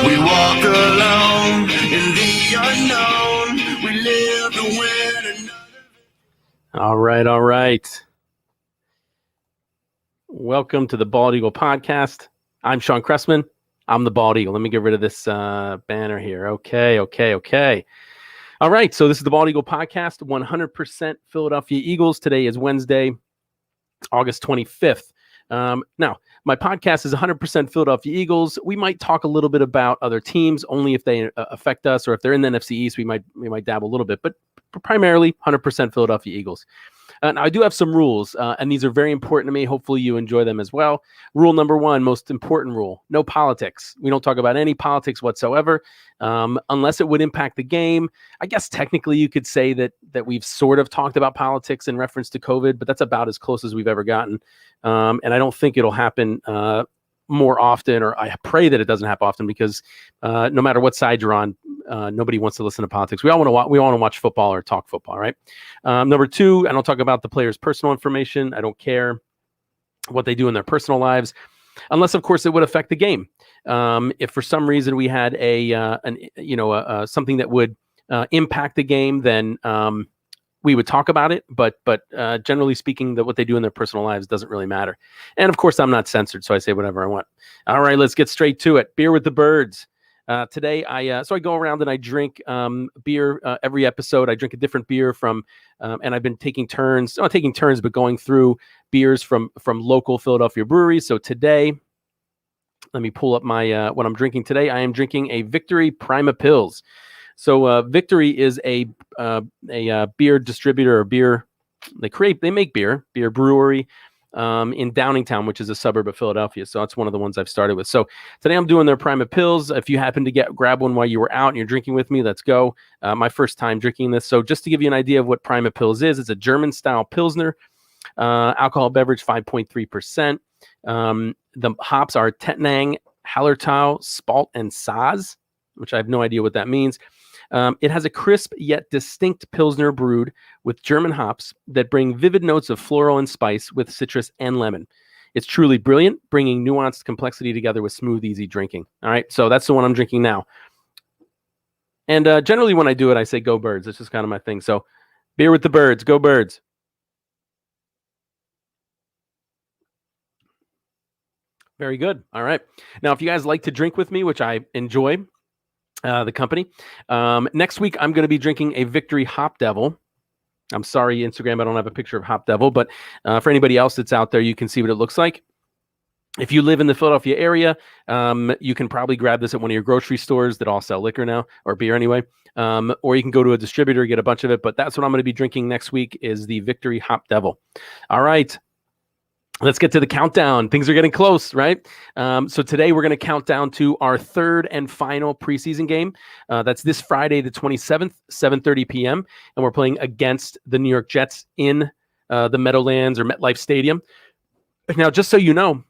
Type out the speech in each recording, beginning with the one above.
We walk alone in the unknown. We live to win another. All right. Welcome to the Bald Eagle Podcast. I'm Shawn Cressman. I'm the Bald Eagle. Let me get rid of this banner here. Okay. All right, so this is the Bald Eagle Podcast, 100% Philadelphia Eagles. Today is Wednesday, August 25th. Now, my podcast is 100% Philadelphia Eagles. We might talk a little bit about other teams, only if they affect us, or if they're in the NFC East, we might dabble a little bit, but primarily 100% Philadelphia Eagles. Now, I do have some rules, and these are very important to me. Hopefully you enjoy them as well. Rule number one, most important rule, no politics. We don't talk about any politics whatsoever, unless it would impact the game. I guess technically you could say that we've sort of talked about politics in reference to COVID, but that's about as close as we've ever gotten. And I don't think it'll happen more often, or I pray that it doesn't happen often, because no matter what side you're on, nobody wants to listen to politics. We all want to watch football or talk football, right? Number two, I don't talk about the players' personal information. I don't care what they do in their personal lives, unless, of course, it would affect the game. If for some reason we had something that would impact the game, then we would talk about it, but generally speaking, that what they do in their personal lives doesn't really matter. And of course, I'm not censored, so I say whatever I want. All right, let's get straight to it. Beer with the Birds. Today, I go around and I drink beer every episode. I drink a different beer from, and I've been taking turns, not taking turns, but going through beers from local Philadelphia breweries. So today, let me pull up my what I'm drinking today. I am drinking a Victory Prima Pils. So Victory is a beer distributor, or beer. They make beer brewery in Downingtown, which is a suburb of Philadelphia. So that's one of the ones I've started with. So today I'm doing their Prima Pils. If you happen to grab one while you were out and you're drinking with me, let's go. My first time drinking this. So just to give you an idea of what Prima Pils is, it's a German style Pilsner, alcohol beverage, 5.3%. The hops are Tettnang, Hallertau, Spalt, and Saaz, which I have no idea what that means. It has a crisp yet distinct Pilsner brewed with German hops that bring vivid notes of floral and spice with citrus and lemon. It's truly brilliant, bringing nuanced complexity together with smooth, easy drinking. All right, so that's the one I'm drinking now. And generally when I do it, I say go Birds. It's just kind of my thing. So beer with the Birds, go Birds. Very good. All right. Now, if you guys like to drink with me, which I enjoy, the company. Next week, I'm going to be drinking a Victory Hop Devil. I'm sorry, Instagram, I don't have a picture of Hop Devil, but for anybody else that's out there, you can see what it looks like. If you live in the Philadelphia area, you can probably grab this at one of your grocery stores that all sell liquor now, or beer anyway. Or you can go to a distributor, get a bunch of it. But that's what I'm going to be drinking next week, is the Victory Hop Devil. All right. Let's get to the countdown. Things are getting close, right? So today we're going to count down to our third and final preseason game. That's this Friday, the 27th, 7:30 p.m. And we're playing against the New York Jets in the Meadowlands or MetLife Stadium. Now, just so you know,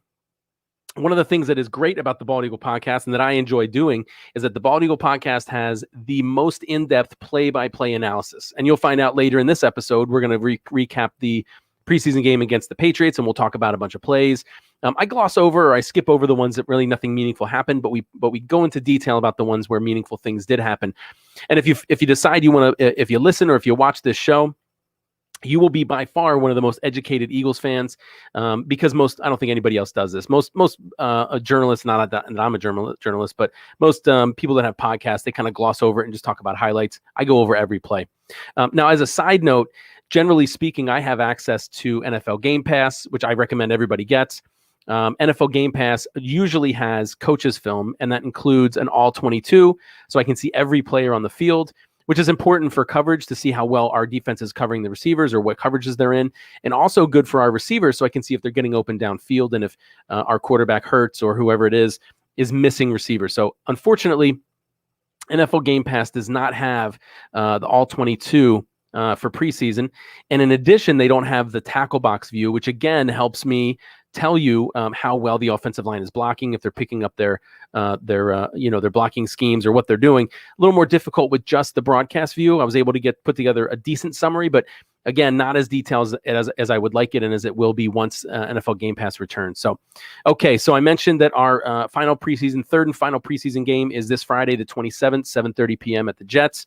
one of the things that is great about the Bald Eagle Podcast and that I enjoy doing is that the Bald Eagle Podcast has the most in-depth play-by-play analysis. And you'll find out later in this episode, we're going to recap the preseason game against the Patriots, and we'll talk about a bunch of plays. I gloss over, or I skip over the ones that really nothing meaningful happened, but we go into detail about the ones where meaningful things did happen. And if you decide you want to, if you listen or if you watch this show, you will be by far one of the most educated Eagles fans, because I don't think anybody else does this. Most journalists, not that I'm a journalist, but most people that have podcasts, they kind of gloss over it and just talk about highlights. I go over every play. Now, as a side note, generally speaking, I have access to NFL Game Pass, which I recommend everybody gets. NFL Game Pass usually has coaches film, and that includes an all-22, so I can see every player on the field, which is important for coverage to see how well our defense is covering the receivers or what coverages they're in, and also good for our receivers, so I can see if they're getting open downfield and if our quarterback Hurts or whoever it is missing receivers. So unfortunately, NFL Game Pass does not have the all-22 for preseason. And in addition, they don't have the tackle box view, which again helps me tell you how well the offensive line is blocking, if they're picking up their blocking schemes or what they're doing. A little more difficult with just the broadcast view. I was able to put together a decent summary, but again, not as detailed as I would like it and as it will be once NFL Game Pass returns. So, okay, so I mentioned that our third and final preseason game is this Friday, the 27th, 7:30 p.m. at the Jets.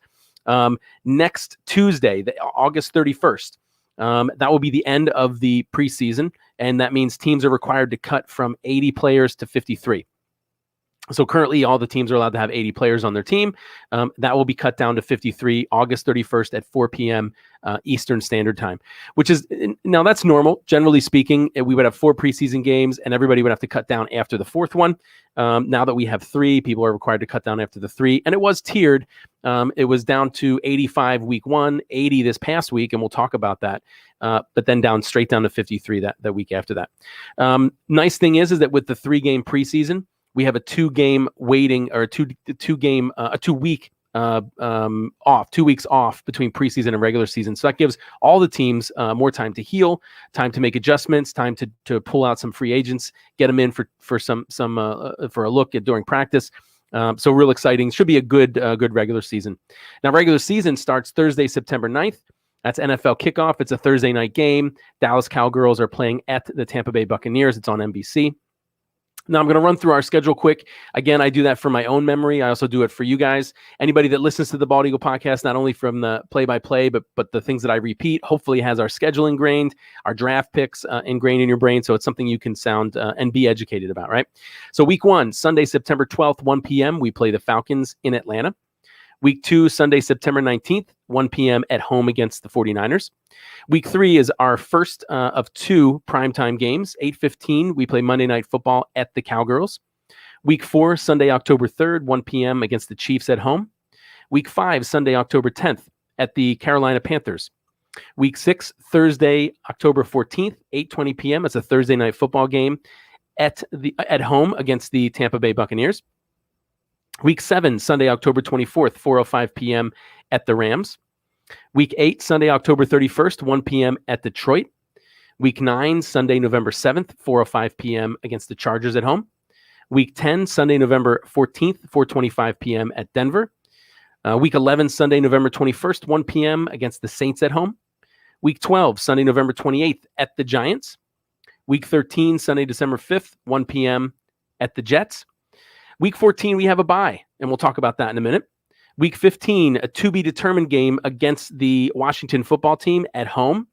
Next Tuesday, August 31st, that will be the end of the preseason, and that means teams are required to cut from 80 players to 53. So currently, all the teams are allowed to have 80 players on their team. That will be cut down to 53 August 31st at 4 p.m. Eastern Standard Time, which is, now that's normal. Generally speaking, we would have 4 preseason games and everybody would have to cut down after the 4th one. Now that we have 3, people are required to cut down after the 3. And it was tiered. It was down to 85 week 1, 80 this past week, and we'll talk about that. But then straight down to 53 that week after that. Nice thing is that with the 3-game preseason, we have a 2-game waiting, or a 2 week off, 2 weeks off between preseason and regular season. So that gives all the teams more time to heal, time to make adjustments, time to pull out some free agents, get them in for a look at during practice. So real exciting. Should be a good regular season. Now, regular season starts Thursday, September 9th. That's NFL kickoff. It's a Thursday night game. Dallas Cowgirls are playing at the Tampa Bay Buccaneers. It's on NBC. Now, I'm going to run through our schedule quick. Again, I do that for my own memory. I also do it for you guys. Anybody that listens to the Bald Eagle podcast, not only from the play-by-play, but the things that I repeat, hopefully has our schedule ingrained, our draft picks ingrained in your brain, so it's something you can sound and be educated about, right? So week 1, Sunday, September 12th, 1 p.m., we play the Falcons in Atlanta. Week 2, Sunday, September 19th, 1 p.m. at home against the 49ers. Week 3 is our first of 2 primetime games. 8:15, we play Monday Night Football at the Cowgirls. Week 4, Sunday, October 3rd, 1 p.m. against the Chiefs at home. Week 5, Sunday, October 10th, at the Carolina Panthers. Week 6, Thursday, October 14th, 8:20 p.m. It's a Thursday Night Football game at home against the Tampa Bay Buccaneers. Week 7, Sunday, October 24th, 4:05 p.m. at the Rams. Week 8, Sunday, October 31st, 1 p.m. at Detroit. Week 9, Sunday, November 7th, 4:05 p.m. against the Chargers at home. Week 10, Sunday, November 14th, 4:25 p.m. at Denver. Week 11, Sunday, November 21st, 1 p.m. against the Saints at home. Week 12, Sunday, November 28th at the Giants. Week 13, Sunday, December 5th, 1 p.m. at the Jets. Week 14, we have a bye, and we'll talk about that in a minute. Week 15, a to-be-determined game against the Washington football team at home.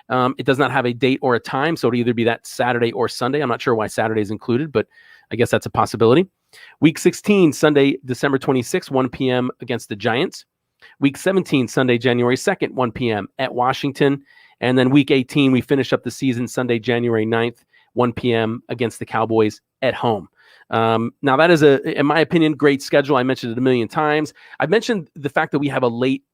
It does not have a date or a time, so it'll either be that Saturday or Sunday. I'm not sure why Saturday is included, but I guess that's a possibility. Week 16, Sunday, December 26th, 1 p.m. against the Giants. Week 17, Sunday, January 2nd, 1 p.m. at Washington. And then Week 18, we finish up the season Sunday, January 9th, 1 p.m. against the Cowboys at home. Now that is in my opinion, great schedule. I mentioned it a million times. I've mentioned the fact that we have a late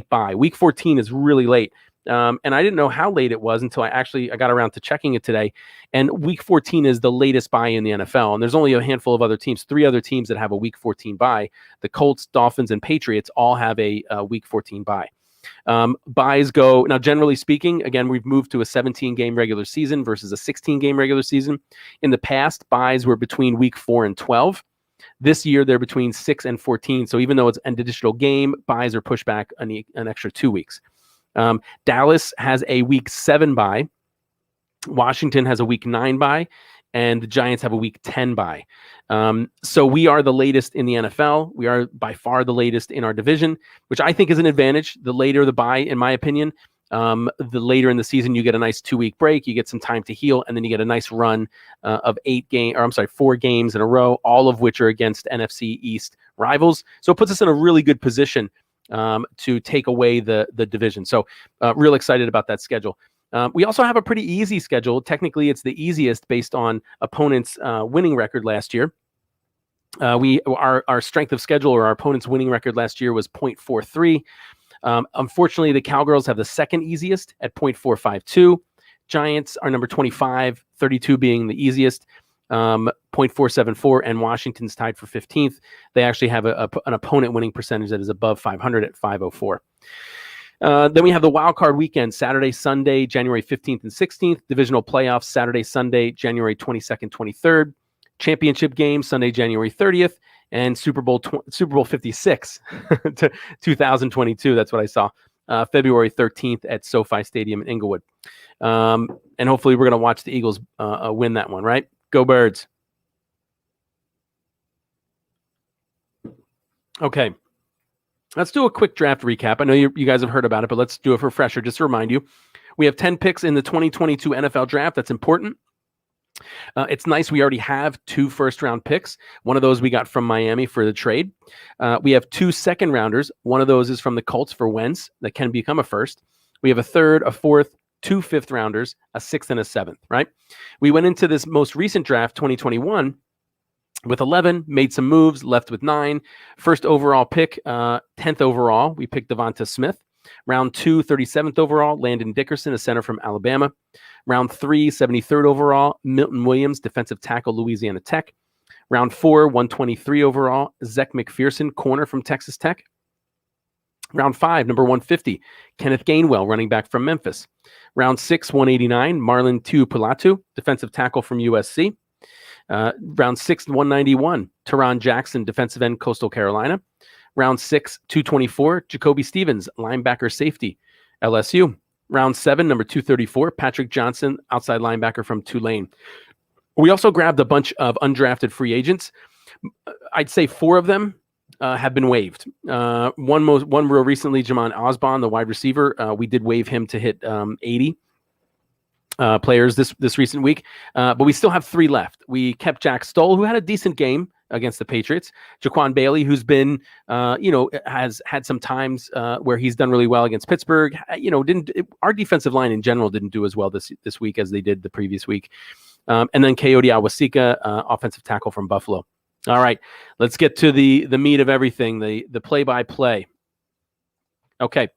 bye. Week 14 is really late. And I didn't know how late it was until I got around to checking it today. And week 14 is the latest bye in the NFL. And there's only a handful of other teams, 3 other teams that have a week 14 bye. The Colts, Dolphins, and Patriots all have a week 14 bye. Buys go now. Generally speaking, again, we've moved to a 17-game regular season versus a 16-game regular season. In the past, buys were between week 4 and 12. This year, they're between 6 and 14. So even though it's an additional game, buys are pushed back an extra 2 weeks. Dallas has a week 7 bye. Washington has a week 9 bye. And the Giants have a week 10 bye. So we are the latest in the NFL. We are by far the latest in our division, which I think is an advantage. The later the bye, in my opinion, the later in the season, you get a nice 2-week break. You get some time to heal, and then you get a nice run of 4 games in a row, all of which are against NFC East rivals. So it puts us in a really good position to take away the division. So real excited about that schedule. We also have a pretty easy schedule. Technically, it's the easiest based on opponents' winning record last year. Our strength of schedule, or our opponent's winning record last year, was 0.43. Unfortunately, the Cowgirls have the second easiest at 0.452. Giants are number 25, 32 being the easiest, 0.474, and Washington's tied for 15th. They actually have an opponent winning percentage that is above 500 at 504. Then we have the wild card weekend, Saturday, Sunday, January 15th and 16th. Divisional playoffs, Saturday, Sunday, January 22nd, 23rd. Championship game, Sunday, January 30th. And Super Bowl 56 to 2022. That's what I saw. February 13th at SoFi Stadium in Inglewood. And hopefully we're going to watch the Eagles win that one, right? Go Birds. Okay. Let's do a quick draft recap. I know you guys have heard about it, but let's do a refresher just to remind you. We have 10 picks in the 2022 NFL draft. That's important. It's nice. We already have 2 first-round picks. One of those we got from Miami for the trade. We have 2 second-rounders. One of those is from the Colts for Wentz that can become a first. We have a third, a fourth, 2 fifth-rounders, a sixth, and a seventh, right? We went into this most recent draft, 2021, with 11, made some moves, left with 9. First overall pick, 10th overall, we picked Devonta Smith. Round 2, 37th overall, Landon Dickerson, a center from Alabama. Round 3, 73rd overall, Milton Williams, defensive tackle, Louisiana Tech. Round 4, 123 overall, Zech McPherson, corner from Texas Tech. Round 5, number 150, Kenneth Gainwell, running back from Memphis. Round 6, 189, Marlon Tuipulotu, defensive tackle from USC. Round 6, 191, Teron Jackson, defensive end, Coastal Carolina. Round 6, 224, Jacoby Stevens, linebacker safety, LSU. Round 7, number 234, Patrick Johnson, outside linebacker from Tulane. We also grabbed a bunch of undrafted free agents. I'd say 4 of them have been waived. One real recently, Jamon Osborne, the wide receiver. We did waive him to hit 80 players this recent week, but we still have 3 left. We kept Jack Stoll, who had a decent game against the Patriots. Jaquan Bailey, who's been, has had some times where he's done really well against Pittsburgh. Our defensive line in general didn't do as well this week as they did the previous week. And then Coyote Awasika, offensive tackle from Buffalo. All right, let's get to the meat of everything, the play-by-play. Okay,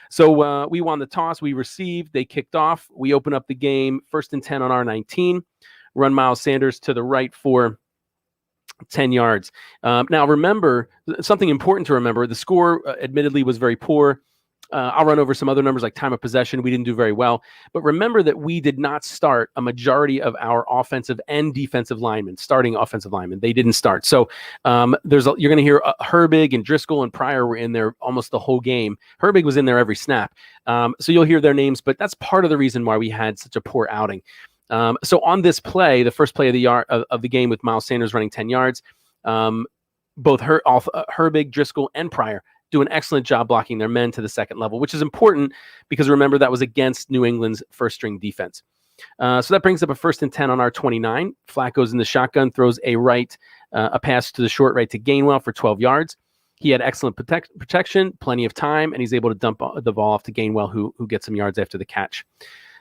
so we won the toss. We received. They kicked off. We open up the game, 1st and 10 on our 19. Run Miles Sanders to the right for 10 yards. Now, remember, something important to remember, the score admittedly was very poor. I'll run over some other numbers like time of possession. We didn't do very well. But remember that we did not start a majority of our offensive and defensive linemen, starting offensive linemen. They didn't start. So you're going to hear Herbig and Driscoll and Pryor were in there almost the whole game. Herbig was in there every snap. So you'll hear their names, but that's part of the reason why we had such a poor outing. So on this play, the first play of the game with Miles Sanders running 10 yards, both Herbig, Driscoll, and Pryor do an excellent job blocking their men to the second level, which is important because remember that was against New England's first-string defense. So that brings up a 1st and 10 on our 29. Flack goes in the shotgun, throws a pass to the short right to Gainwell for 12 yards. He had excellent protection, plenty of time, and he's able to dump the ball off to Gainwell, who gets some yards after the catch.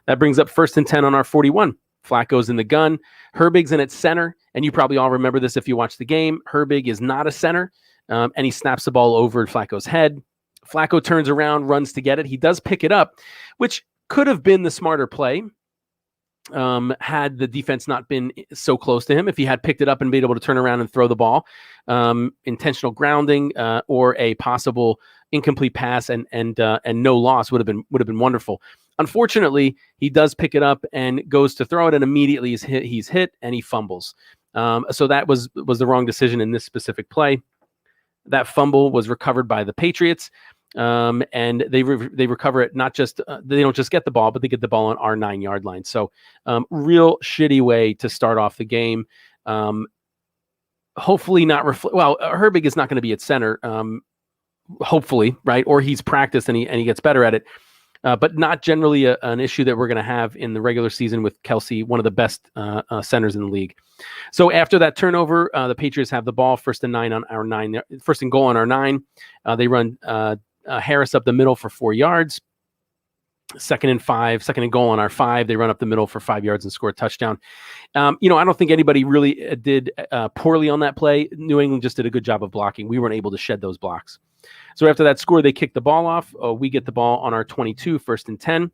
That brings up 1st and 10 on our 41. Flack goes in the gun. Herbig's in at center, and you probably all remember this if you watch the game. Herbig is not a center, and he snaps the ball over Flacco's head. Flacco turns around, runs to get it. He does pick it up, which could have been the smarter play had the defense not been so close to him. If he had picked it up and been able to turn around and throw the ball, intentional grounding or a possible incomplete pass and no loss would have been wonderful. Unfortunately, he does pick it up and goes to throw it, and immediately he's hit and he fumbles. So that was the wrong decision in this specific play. That fumble was recovered by the Patriots, and they recover it. Not just they don't just get the ball, but they get the ball on our 9-yard line. So real shitty way to start off the game. Hopefully not. Herbig is not going to be at center. Hopefully, right? Or he's practiced and he gets better at it. But not generally an issue that we're going to have in the regular season with Kelsey, one of the best centers in the league. So after that turnover, the Patriots have the ball, 1st and 9 on our 9. 1st and goal on our 9. They run Harris up the middle for 4 yards. 2nd and 5, 2nd and goal on our 5. They run up the middle for 5 yards and score a touchdown. I don't think anybody really did poorly on that play. New England just did a good job of blocking. We weren't able to shed those blocks. So after that score, they kick the ball off. We get the ball on our 22, 1st and 10.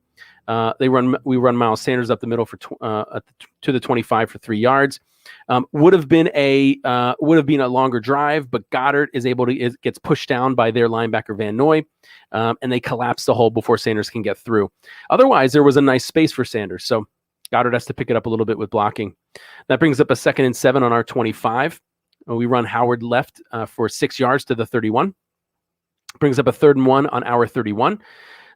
We run Miles Sanders up the middle to the 25 for 3 yards. Would have been a longer drive, but Goddard gets pushed down by their linebacker Van Noy, and they collapse the hole before Sanders can get through. Otherwise, there was a nice space for Sanders, so Goddard has to pick it up a little bit with blocking. That brings up a 2nd and 7 on our 25. We run Howard left for 6 yards to the 31. Brings up a 3rd and 1 on our 31.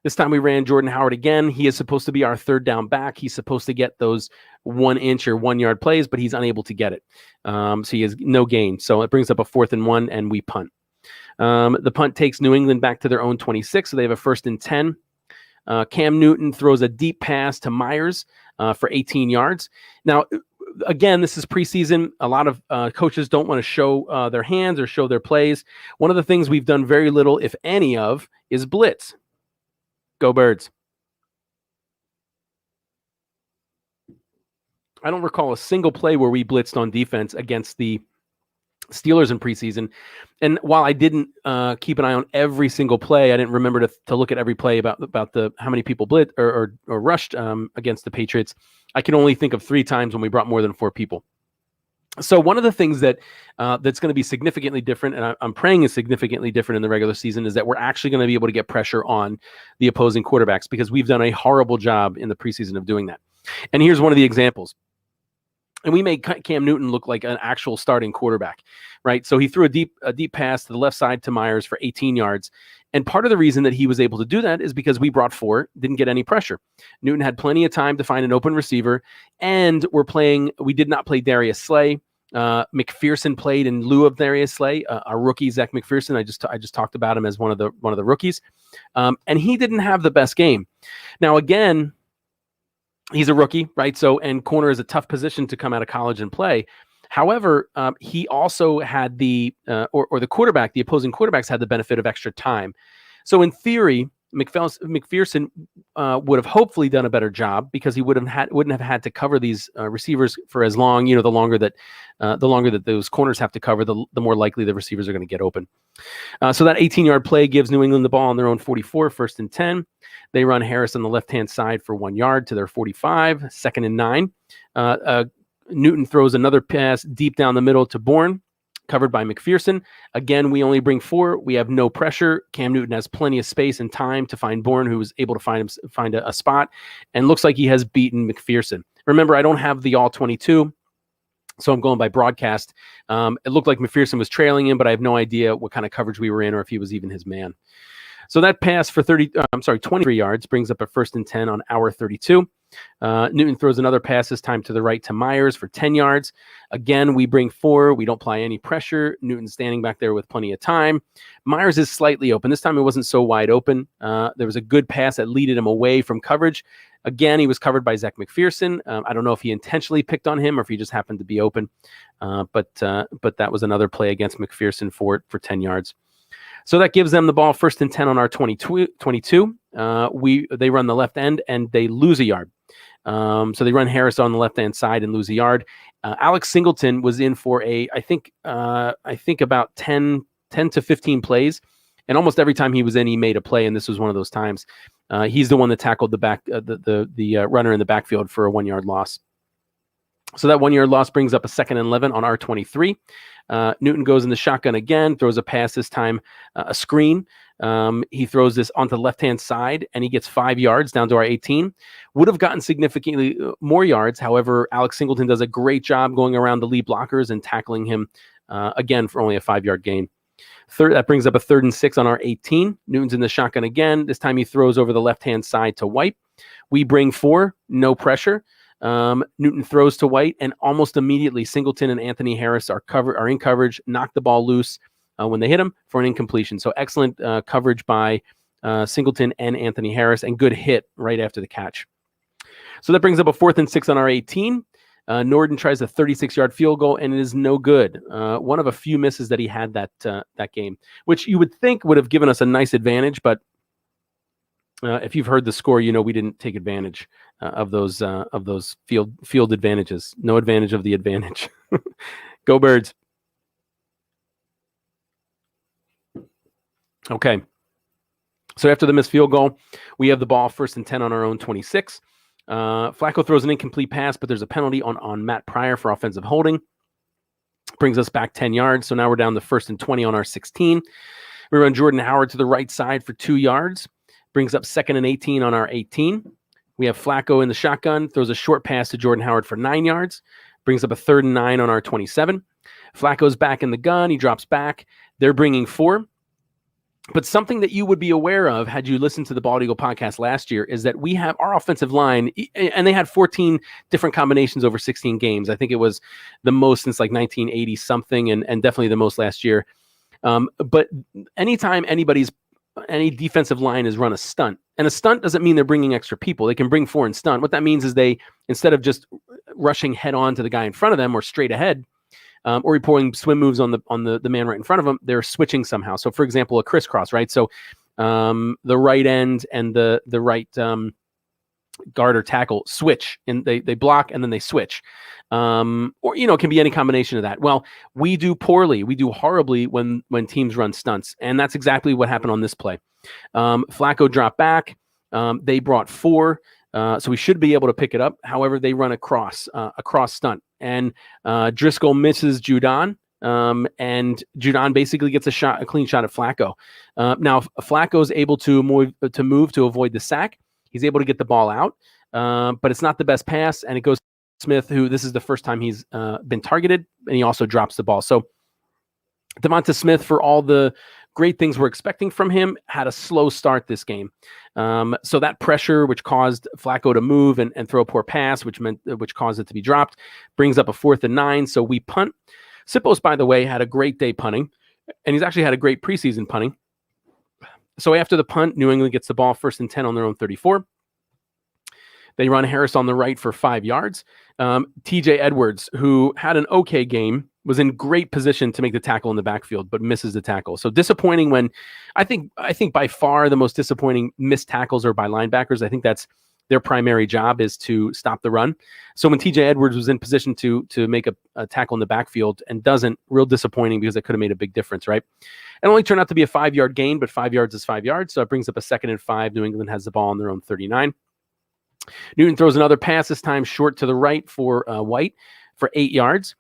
This time we ran Jordan Howard again. He is supposed to be our 3rd down back. He's supposed to get those 1-inch or 1-yard plays, but he's unable to get it. So he has no gain. So it brings up a 4th and 1, and we punt. The punt takes New England back to their own 26, so they have a 1st and 10. Cam Newton throws a deep pass to Myers for 18 yards. Now, again, this is preseason. A lot of coaches don't want to show their hands or show their plays. One of the things we've done very little, if any of, is blitz. Go Birds. I don't recall a single play where we blitzed on defense against the Steelers in preseason. And while I didn't keep an eye on every single play, I didn't remember to look at every play about the how many people blitzed or rushed against the Patriots. I can only think of 3 times when we brought more than 4 people. So one of the things that's going to be significantly different, and I'm praying is significantly different in the regular season, is that we're actually going to be able to get pressure on the opposing quarterbacks, because we've done a horrible job in the preseason of doing that. And here's one of the examples. And we made Cam Newton look like an actual starting quarterback, right? So he threw a deep pass to the left side to Myers for 18 yards. And part of the reason that he was able to do that is because we brought 4, didn't get any pressure. Newton had plenty of time to find an open receiver, and we did not play Darius Slay. McPherson played in lieu of Darius Slay, our rookie Zach McPherson. I just talked about him as one of the rookies, and he didn't have the best game. Now again, he's a rookie, right? So, and corner is a tough position to come out of college and play. However, he also had the opposing quarterbacks had the benefit of extra time. So in theory, McPherson would have hopefully done a better job, because he wouldn't have had to cover these receivers for as long. The longer that those corners have to cover, the more likely the receivers are going to get open. So that 18-yard play gives New England the ball on their own 44, 1st and 10. They run Harris on the left-hand side for 1 yard to their 45, 2nd and 9. Newton throws another pass deep down the middle to Bourne, covered by McPherson. Again, we only bring 4. We have no pressure. Cam Newton has plenty of space and time to find Bourne, who was able to find a spot, and looks like he has beaten McPherson. Remember, I don't have the all 22, so I'm going by broadcast. It looked like McPherson was trailing him, but I have no idea what kind of coverage we were in or if he was even his man. So that pass for 23 yards brings up a 1st and 10 on our 32. Newton throws another pass, this time to the right to Myers for 10 yards. Again, we bring 4. We don't apply any pressure. Newton's standing back there with plenty of time. Myers is slightly open. This time it wasn't so wide open. There was a good pass that leaded him away from coverage. Again, he was covered by Zach McPherson. I don't know if he intentionally picked on him or if he just happened to be open. But that was another play against McPherson for 10 yards. So that gives them the ball 1st and 10 on our 22. They run the left end and they lose a yard. So they run Harris on the left-hand side and lose a yard. Alex Singleton was in for I think about 10 to 15 plays. And almost every time he was in, he made a play. And this was one of those times. He's the one that tackled the runner in the backfield for a 1-yard loss. So that 1-yard loss brings up a 2nd and 11 on our 23. Newton goes in the shotgun again, throws a pass, this time a screen. He throws this onto the left-hand side, and he gets 5 yards down to our 18. Would have gotten significantly more yards. However, Alex Singleton does a great job going around the lead blockers and tackling him again for only a 5-yard gain. That brings up a 3rd and 6 on our 18. Newton's in the shotgun again. This time he throws over the left-hand side to White. We bring 4, no pressure. Newton throws to White, and almost immediately Singleton and Anthony Harris are in coverage, knock the ball loose when they hit him for an incompletion. So excellent coverage by Singleton and Anthony Harris, and good hit right after the catch. So that brings up a 4th and 6 on our 18. Norden tries a 36-yard field goal, and it is no good. One of a few misses that he had that game, which you would think would have given us a nice advantage, but if you've heard the score, we didn't take advantage of those field advantages. No advantage of the advantage. Go Birds. Okay. So after the missed field goal, we have the ball 1st and 10 on our own 26. Flacco throws an incomplete pass, but there's a penalty on Matt Pryor for offensive holding. Brings us back 10 yards. So now we're down to 1st and 20 on our 16. We run Jordan Howard to the right side for 2 yards. Brings up 2nd and 18 on our 18. We have Flacco in the shotgun, throws a short pass to Jordan Howard for 9 yards. Brings up a 3rd and 9 on our 27. Flacco's back in the gun. He drops back. They're bringing 4. But something that you would be aware of had you listened to the Bald Eagle podcast last year is that we have our offensive line, and they had 14 different combinations over 16 games. I think it was the most since like 1980 something, and definitely the most last year. But anytime any defensive line is run a stunt, and a stunt doesn't mean they're bringing extra people. They can bring 4 and stunt. What that means is they, instead of just rushing head on to the guy in front of them or straight ahead, or pulling swim moves on the man right in front of them, they're switching somehow. So, for example, a crisscross, right? So the right end and the right guard or tackle switch, and they block and then they switch. Or, it can be any combination of that. Well, we do poorly. We do horribly when teams run stunts. And that's exactly what happened on this play. Flacco dropped back. They brought 4. So we should be able to pick it up. However, they run a cross stunt, and Driscoll misses Judon, and Judon basically gets a clean shot at Flacco. Now Flacco is able to move to avoid the sack. He's able to get the ball out, but it's not the best pass, and it goes to Smith, who this is the first time he's been targeted, and he also drops the ball. So Devonta Smith, for all the great things we're expecting from him, had a slow start this game. So that pressure, which caused Flacco to move and throw a poor pass, which caused it to be dropped, brings up a 4th and 9. So we punt. Sippos, by the way, had a great day punting, and he's actually had a great preseason punting. So after the punt, New England gets the ball 1st and 10 on their own 34. They run Harris on the right for 5 yards. TJ Edwards, who had an okay game, was in great position to make the tackle in the backfield, but misses the tackle. So disappointing when I think by far the most disappointing missed tackles are by linebackers. I think that's their primary job, is to stop the run. So when TJ Edwards was in position to make a tackle in the backfield and doesn't, real disappointing, because it could have made a big difference, right? It only turned out to be a 5-yard gain, but 5 yards is 5 yards. So it brings up a 2nd and 5. New England has the ball on their own 39. Newton throws another pass, this time short to the right for White for 8 yards.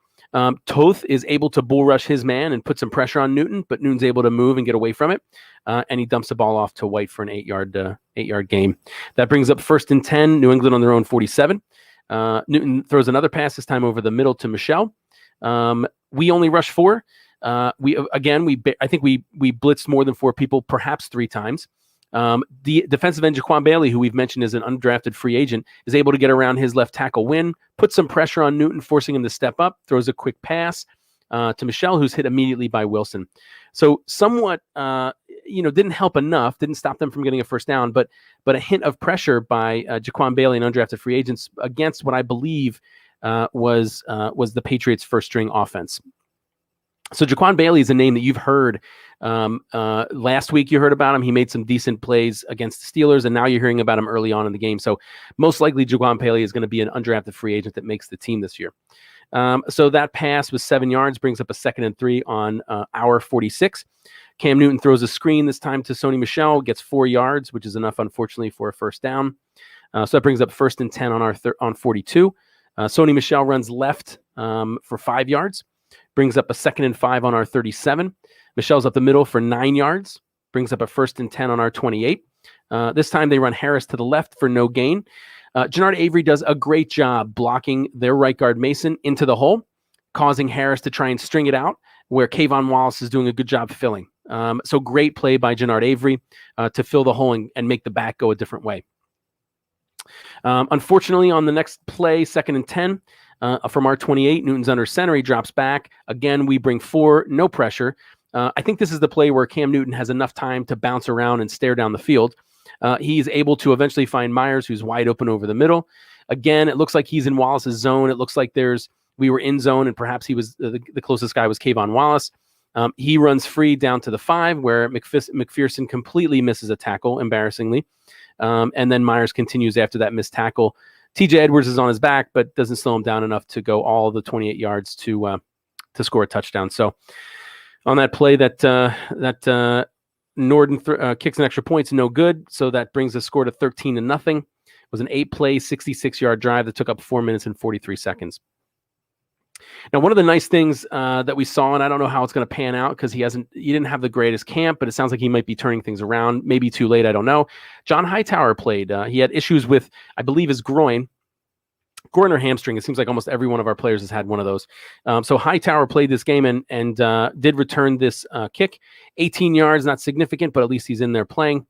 Toth is able to bull rush his man and put some pressure on Newton, but Newton's able to move and get away from it. And he dumps the ball off to White for an 8-yard gain. That brings up 1st and 10, New England on their own 47. Newton throws another pass, this time over the middle to Michelle. We only rush 4. I think we blitzed more than 4 people, perhaps 3 times. The defensive end, Jaquan Bailey, who we've mentioned is an undrafted free agent, is able to get around his left tackle Win, put some pressure on Newton, forcing him to step up, throws a quick pass to Michelle, who's hit immediately by Wilson. So somewhat, didn't help enough, didn't stop them from getting a first down, but a hint of pressure by Jaquan Bailey and undrafted free agents against what I believe was the Patriots' first string offense. So Jaquan Bailey is a name that you've heard. Last week you heard about him. He made some decent plays against the Steelers, and now you're hearing about him early on in the game. So most likely Jaquan Bailey is going to be an undrafted free agent that makes the team this year. So that pass was 7 yards, brings up a 2nd and 3 on our 46. Cam Newton throws a screen, this time to Sony Michel, gets 4 yards, which is enough, unfortunately, for a first down. So that brings up 1st and 10 on our on 42. Sony Michel runs left for 5 yards. Brings up a 2nd and 5 on our 37. Michelle's up the middle for 9 yards. Brings up a 1st and 10 on our 28. This time they run Harris to the left for no gain. Jannard Avery does a great job blocking their right guard Mason into the hole, causing Harris to try and string it out, where Kayvon Wallace is doing a good job filling. So great play by Jannard Avery to fill the hole and make the back go a different way. Unfortunately, on the next play, 2nd and 10, from our 28, Newton's under center. He drops back. Again, we bring 4, no pressure. I think this is the play where Cam Newton has enough time to bounce around and stare down the field. He's able to eventually find Myers, who's wide open over the middle. Again, it looks like he's in Wallace's zone. It looks like we were in zone, and perhaps he was the closest guy was Kayvon Wallace. He runs free down to the 5, where McPherson completely misses a tackle, embarrassingly. And then Myers continues after that missed tackle. TJ Edwards is on his back, but doesn't slow him down enough to go all the 28 yards to score a touchdown. So on that play, that Norden kicks an extra point, no good. So that brings the score to 13-0. was an 8-play, 66-yard drive that took up 4 minutes and 43 seconds. Now, one of the nice things that we saw, and I don't know how it's going to pan out because he didn't have the greatest camp, but it sounds like he might be turning things around. Maybe too late, I don't know. John Hightower played. He had issues with, I believe, his groin or hamstring. It seems like almost every one of our players has had one of those. So Hightower played this game and did return this kick. 18 yards, not significant, but at least he's in there playing.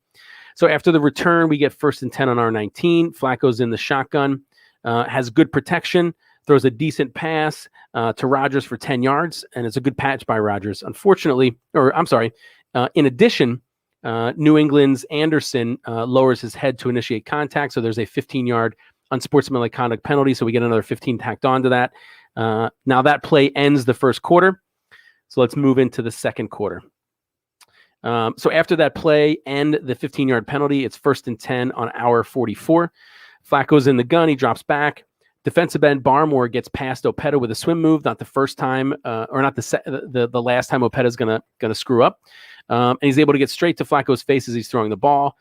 So after the return, we get 1st and 10 on our 19. Flacco's in the shotgun, has good protection, throws a decent pass to Rodgers for 10 yards, and it's a good patch by Rodgers. In addition, New England's Anderson lowers his head to initiate contact, so there's a 15-yard unsportsmanlike conduct penalty, so we get another 15 tacked onto that. Now that play ends the first quarter, so let's move into the second quarter. So after that play and the 15-yard penalty, it's 1st and 10 on our 44. Flacco's in the gun. He drops back. Defensive end Barmore gets past Opeta with a swim move. Not the first time, or not the last time Opeta's gonna screw up. And he's able to get straight to Flacco's face as he's throwing the ball.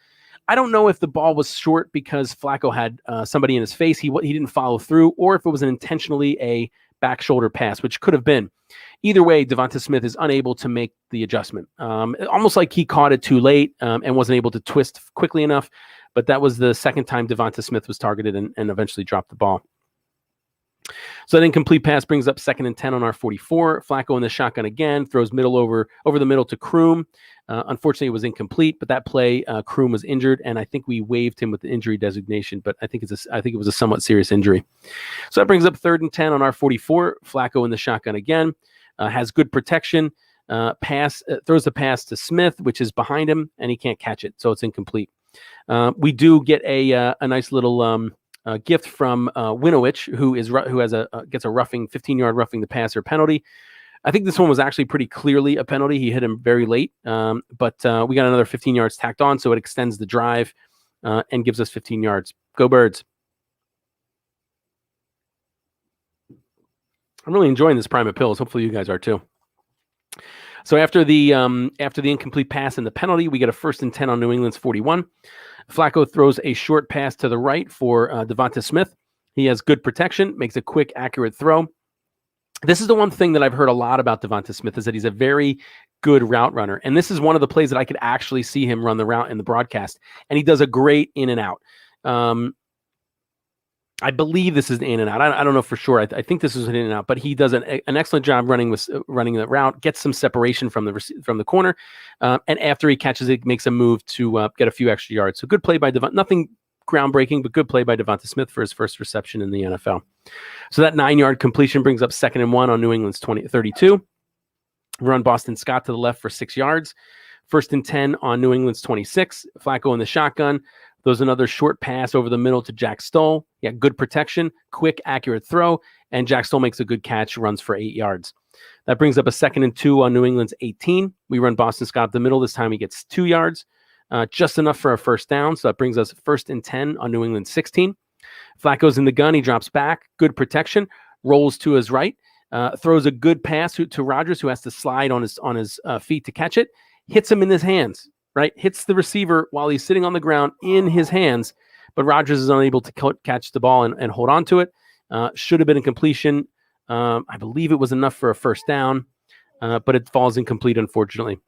I don't know if the ball was short because Flacco had somebody in his face. He didn't follow through, or if it was intentionally a back shoulder pass, which could have been. Either way, Devonta Smith is unable to make the adjustment. Almost like he caught it too late and wasn't able to twist quickly enough. But that was the second time Devonta Smith was targeted and eventually dropped the ball. So that incomplete pass brings up 2nd and 10 on our 44. Flacco in the shotgun again, throws over the middle to Kroom. Unfortunately, it was incomplete, but that play, Kroom was injured, and I think we waived him with the injury designation, but I think it was a somewhat serious injury. So that brings up 3rd and 10 on our 44. Flacco in the shotgun again, has good protection, throws the pass to Smith, which is behind him, and he can't catch it, so it's incomplete. We do get a nice little gift from Winowich, who gets a 15-yard roughing the passer penalty. I think this one was actually pretty clearly a penalty. He hit him very late, but we got another 15 yards tacked on, so it extends the drive and gives us 15 yards. Go Birds. I'm really enjoying this Prima Pils. Hopefully you guys are too. So after the incomplete pass and the penalty, we get a 1st and 10 on New England's 41. Flacco throws a short pass to the right for Devonta Smith. He has good protection, makes a quick, accurate throw. This is the one thing that I've heard a lot about Devonta Smith is that he's a very good route runner. And this is one of the plays that I could actually see him run the route in the broadcast. And he does a great in and out. I believe this is an in and out. I don't know for sure. I think this is an in and out, but he does an excellent job running the route, gets some separation from the corner. And after he catches it, makes a move to get a few extra yards. So good play by Devonta. Nothing groundbreaking, but good play by Devonta Smith for his first reception in the NFL. So that 9-yard completion brings up 2nd and 1 on New England's 32. We run Boston Scott to the left for 6 yards. 1st and 10 on New England's 26. Flacco in the shotgun. Throws another short pass over the middle to Jack Stoll. He had good protection, quick, accurate throw, and Jack Stoll makes a good catch, runs for 8 yards. That brings up a 2nd and 2 on New England's 18. We run Boston Scott up the middle. This time he gets 2 yards, just enough for a first down. So that brings us 1st and 10 on New England's 16. Flacco's in the gun. He drops back, good protection, rolls to his right, throws a good pass to Rodgers, who has to slide on his feet to catch it, hits him in his hands. Right, hits the receiver while he's sitting on the ground in his hands, but Rodgers is unable to catch the ball and hold on to it. Should have been a completion. I believe it was enough for a first down, but it falls incomplete, unfortunately.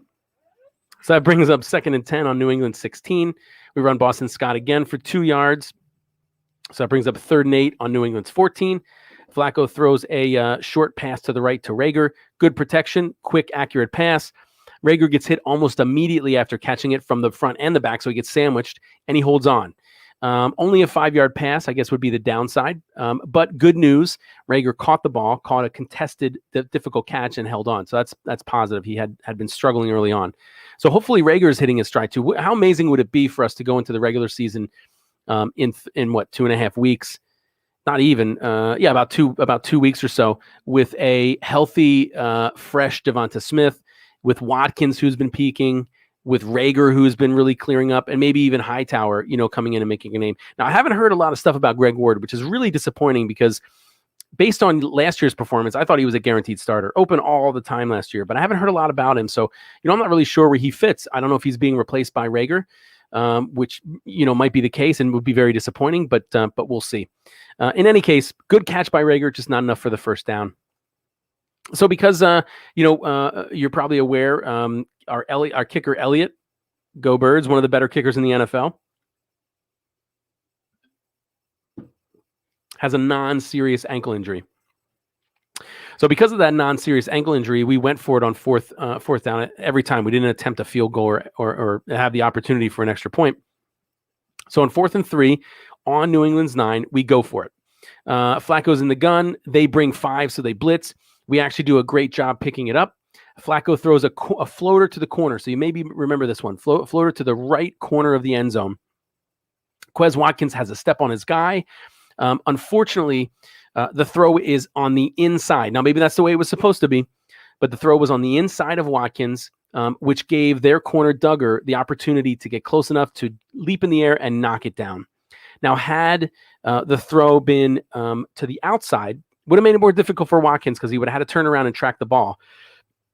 So that brings up 2nd and 10 on New England 16. We run Boston Scott again for 2 yards. So that brings up 3rd and 8 on New England's 14. Flacco throws a short pass to the right to Rager. Good protection, quick, accurate pass. Rager gets hit almost immediately after catching it from the front and the back, so he gets sandwiched, and he holds on. Only a 5-yard pass, I guess, would be the downside. But good news, Rager caught the ball, caught a contested, difficult catch, and held on. So that's positive. He had been struggling early on. So hopefully Rager is hitting his stride too. How amazing would it be for us to go into the regular season in what, 2.5 weeks? Not even, about 2 weeks or so, with a healthy, fresh Devonta Smith, with Watkins, who's been peaking, with Rager, who's been really clearing up, and maybe even Hightower, coming in and making a name. Now, I haven't heard a lot of stuff about Greg Ward, which is really disappointing because based on last year's performance, I thought he was a guaranteed starter, open all the time last year, but I haven't heard a lot about him. So, I'm not really sure where he fits. I don't know if he's being replaced by Rager. which might be the case and would be very disappointing, but we'll see. In any case, good catch by Reagor, just not enough for the first down. So because you're probably aware, our kicker Elliott, go Birds, one of the better kickers in the NFL, has a non-serious ankle injury. So because of that non-serious ankle injury, we went for it on fourth down every time. We didn't attempt a field goal or have the opportunity for an extra point. So on 4th and 3 on New England's 9, we go for it. Flacco's in the gun. They bring 5, so they blitz. We actually do a great job picking it up. Flacco throws a floater to the corner. So you maybe remember this one. Floater to the right corner of the end zone. Quez Watkins has a step on his guy. Unfortunately, the throw is on the inside. Now, maybe that's the way it was supposed to be, but the throw was on the inside of Watkins, which gave their corner Duggar the opportunity to get close enough to leap in the air and knock it down. Now, had the throw been to the outside, would have made it more difficult for Watkins because he would have had to turn around and track the ball.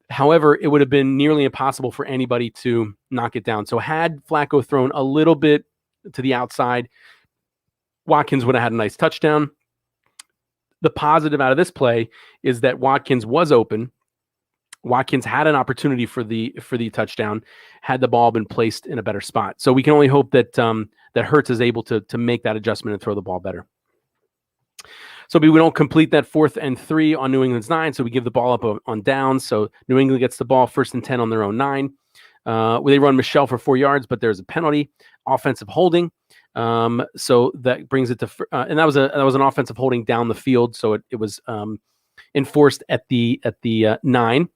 However, it would have been nearly impossible for anybody to knock it down. So had Flacco thrown a little bit to the outside, Watkins would have had a nice touchdown. The positive out of this play is that Watkins was open. Watkins had an opportunity for the touchdown had the ball been placed in a better spot. So we can only hope that that Hurts is able to make that adjustment and throw the ball better. So we don't complete that 4th and 3 on New England's 9, so we give the ball up on downs. So New England gets the ball 1st and 10 on their own 9. They run Michelle for 4 yards, but there's a penalty, offensive holding. So that brings it to, and that was an offensive holding down the field. So it was enforced at the 9.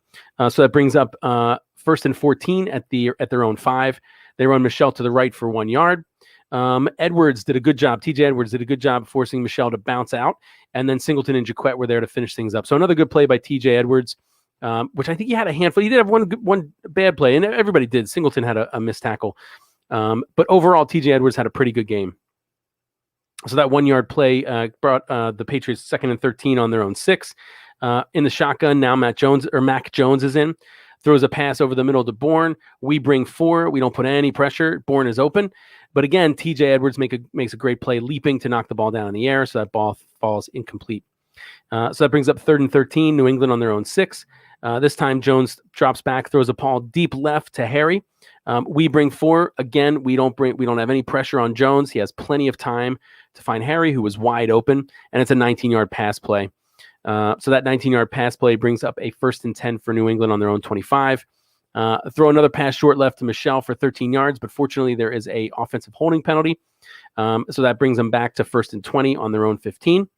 So that brings up 1st and 14 at their own 5. They run Michelle to the right for 1 yard. Edwards did a good job. TJ Edwards did a good job forcing Michelle to bounce out, and then Singleton and Jaquette were there to finish things up. So another good play by TJ Edwards, which I think he had a handful. He did have one bad play, and everybody did. Singleton had a missed tackle. But overall, TJ Edwards had a pretty good game. So that 1 yard play brought the Patriots 2nd and 13 on their own 6. In the shotgun, now Mac Jones is in. Throws a pass over the middle to Bourne. We bring 4. We don't put any pressure. Bourne is open. But again, TJ Edwards makes a great play, leaping to knock the ball down in the air. So that ball falls incomplete. So that brings up 3rd and 13, New England on their own 6. This time Jones drops back, throws a ball deep left to Harry. We bring 4. Again, we don't have any pressure on Jones. He has plenty of time to find Harry, who was wide open, and it's a 19-yard pass play. So that 19-yard pass play brings up a 1st and 10 for New England on their own 25. Throw another pass short left to Michelle for 13 yards, but fortunately there is a offensive holding penalty. So that brings them back to 1st and 20 on their own 15.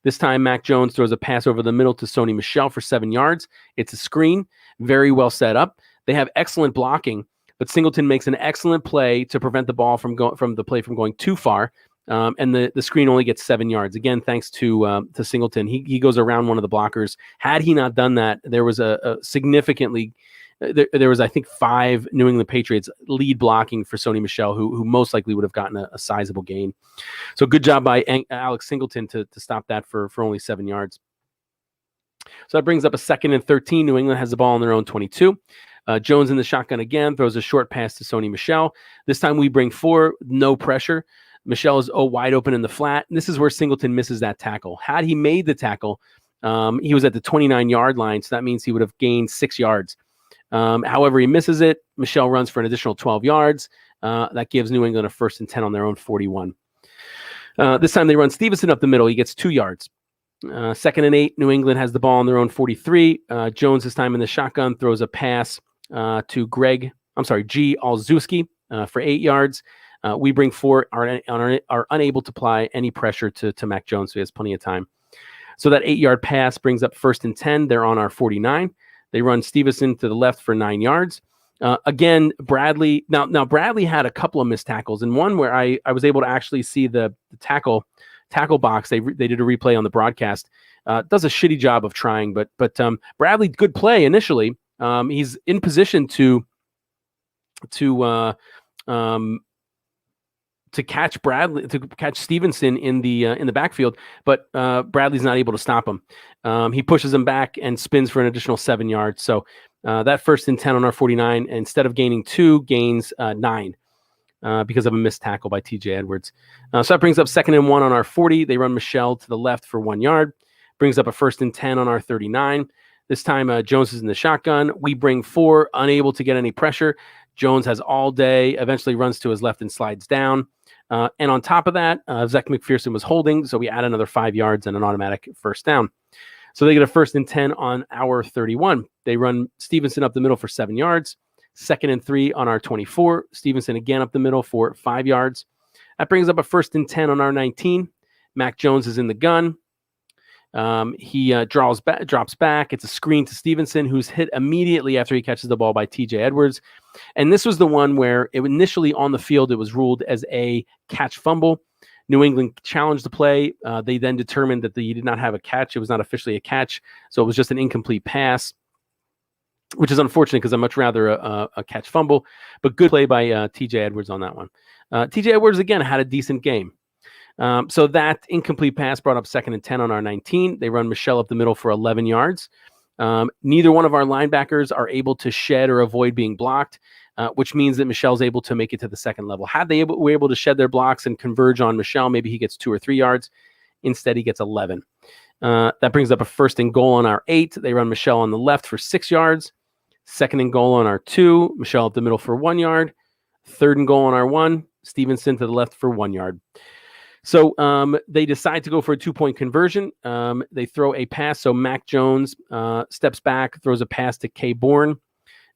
This time, Mac Jones throws a pass over the middle to Sony Michel for 7 yards. It's a screen, very well set up. They have excellent blocking, but Singleton makes an excellent play to prevent the ball from going too far. And the screen only gets 7 yards. Again, thanks to Singleton. He goes around one of the blockers. Had he not done that, there was a significantly there was, I think, 5 New England Patriots lead blocking for Sony Michel, who most likely would have gotten a sizable gain. So good job by Alex Singleton to stop that for only 7 yards. So that brings up a 2nd and 13. New England has the ball on their own 22. Jones in the shotgun again, throws a short pass to Sony Michel. This time we bring 4, no pressure. Michel is wide open in the flat. And this is where Singleton misses that tackle. Had he made the tackle, he was at the 29-yard line, so that means he would have gained 6 yards. However, he misses it. Michel runs for an additional 12 yards. That gives New England a 1st and 10 on their own 41. This time they run Stevenson up the middle. He gets 2 yards. 2nd and 8. New England has the ball on their own 43. Jones this time in the shotgun throws a pass to G. Olszewski for 8 yards. We bring 4, are unable to apply any pressure to Mac Jones, so he has plenty of time. So that 8-yard pass brings up 1st and 10. They're on our 49. They run Stevenson to the left for 9 yards. Again, Bradley. Now Bradley had a couple of missed tackles, and one where I was able to actually see the tackle box. They did a replay on the broadcast. Does a shitty job of trying, but Bradley, good play initially. He's in position to catch Stevenson in the backfield, but Bradley's not able to stop him. He pushes him back and spins for an additional 7 yards. So that 1st and 10 on our 49, instead of gaining 2, gains 9. because of a missed tackle by TJ Edwards. So that brings up 2nd and 1 on our 40. They run Michelle to the left for 1 yard. Brings up a 1st and 10 on our 39. This time, Jones is in the shotgun. We bring 4, unable to get any pressure. Jones has all day, eventually runs to his left and slides down. And on top of that, Zach McPherson was holding, so we add another 5 yards and an automatic 1st down. So they get a 1st and 10 on our 31. They run Stevenson up the middle for 7 yards. 2nd and 3 on our 24. Stevenson again up the middle for 5 yards. That brings up a 1st and 10 on our 19. Mac Jones is in the gun. He drops back. It's a screen to Stevenson, who's hit immediately after he catches the ball by TJ Edwards. And this was the one where initially on the field, it was ruled as a catch fumble. New England challenged the play. They then determined that he did not have a catch. It was not officially a catch. So it was just an incomplete pass, which is unfortunate because I'd much rather a catch fumble, but good play by TJ Edwards on that one. TJ Edwards, again, had a decent game. So that incomplete pass brought up 2nd and 10 on our 19. They run Michelle up the middle for 11 yards. Neither one of our linebackers are able to shed or avoid being blocked, which means that Michelle's able to make it to the second level. Had they were able to shed their blocks and converge on Michelle, maybe he gets 2 or 3 yards. Instead, he gets 11. That brings up a 1st and goal on our 8. They run Michelle on the left for 6 yards. 2nd and goal on our 2. Michelle up the middle for 1 yard. 3rd and goal on our 1. Stevenson to the left for 1 yard. So they decide to go for a 2-point conversion. They throw a pass. So Mac Jones steps back, throws a pass to Kay Bourne.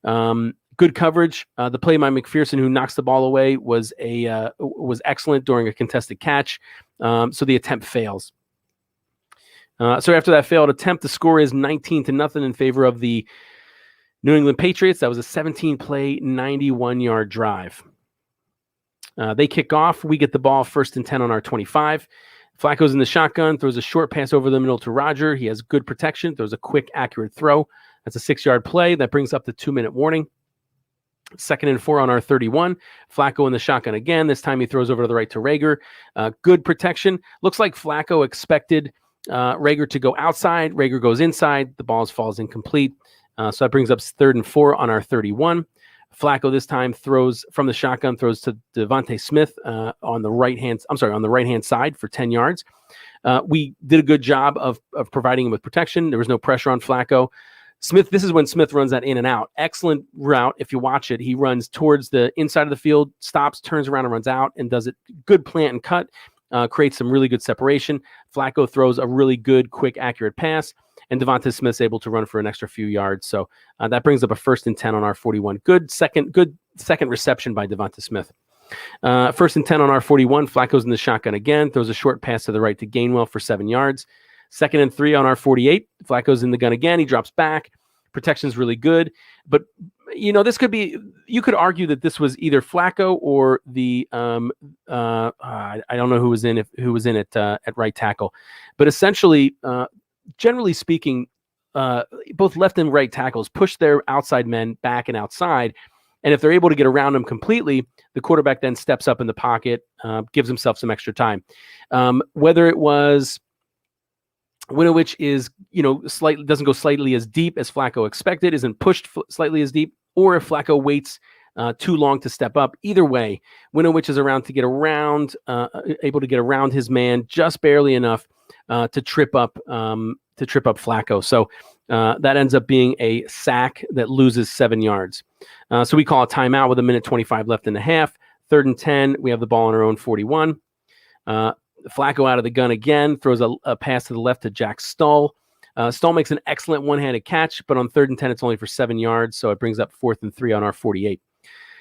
Good coverage. The play by McPherson, who knocks the ball away, was excellent during a contested catch. So the attempt fails. So after that failed attempt, the score is 19-0 in favor of the New England Patriots. That was a 17-play, 91-yard drive. They kick off. We get the ball 1st and 10 on our 25. Flacco's in the shotgun, throws a short pass over the middle to Roger. He has good protection, throws a quick, accurate throw. That's a 6-yard play. That brings up the 2-minute warning. 2nd and 4 on our 31. Flacco in the shotgun again. This time he throws over to the right to Rager. Good protection. Looks like Flacco expected Rager to go outside. Rager goes inside. The ball falls incomplete. So that brings up 3rd and 4 on our 31. Flacco this time throws from the shotgun, throws to Devontae Smith on the right hand side for 10 yards. We did a good job of providing him with protection. There was no pressure on Flacco. Smith, this is when Smith runs that in and out. Excellent route. If you watch it, he runs towards the inside of the field, stops, turns around and runs out and does it. Good plant and cut, creates some really good separation. Flacco throws a really good, quick, accurate pass. And Devontae Smith's able to run for an extra few yards. So that brings up a 1st and 10 on our 41. Good second reception by Devontae Smith. 1st and 10 on our 41. Flacco's in the shotgun again. Throws a short pass to the right to Gainwell for 7 yards. 2nd and 3 on our 48. Flacco's in the gun again. He drops back. Protection's really good. But, this could be – you could argue that this was either Flacco or the I don't know who was in it at right tackle. But essentially generally speaking, both left and right tackles push their outside men back and outside. And if they're able to get around them completely, the quarterback then steps up in the pocket, gives himself some extra time. Whether it was Winovich is, slightly doesn't go slightly as deep as Flacco expected, isn't pushed slightly as deep, or if Flacco waits too long to step up. Either way, Winovich is able to get around his man just barely enough to trip up Flacco. So that ends up being a sack that loses 7 yards. So we call a timeout with 1:25 left in the half. 3rd and 10. We have the ball on our own 41. Flacco out of the gun again, throws a pass to the left to Jack Stull. Stull makes an excellent one-handed catch, but on 3rd and 10, it's only for 7 yards. So it brings up 4th and 3 on our 48.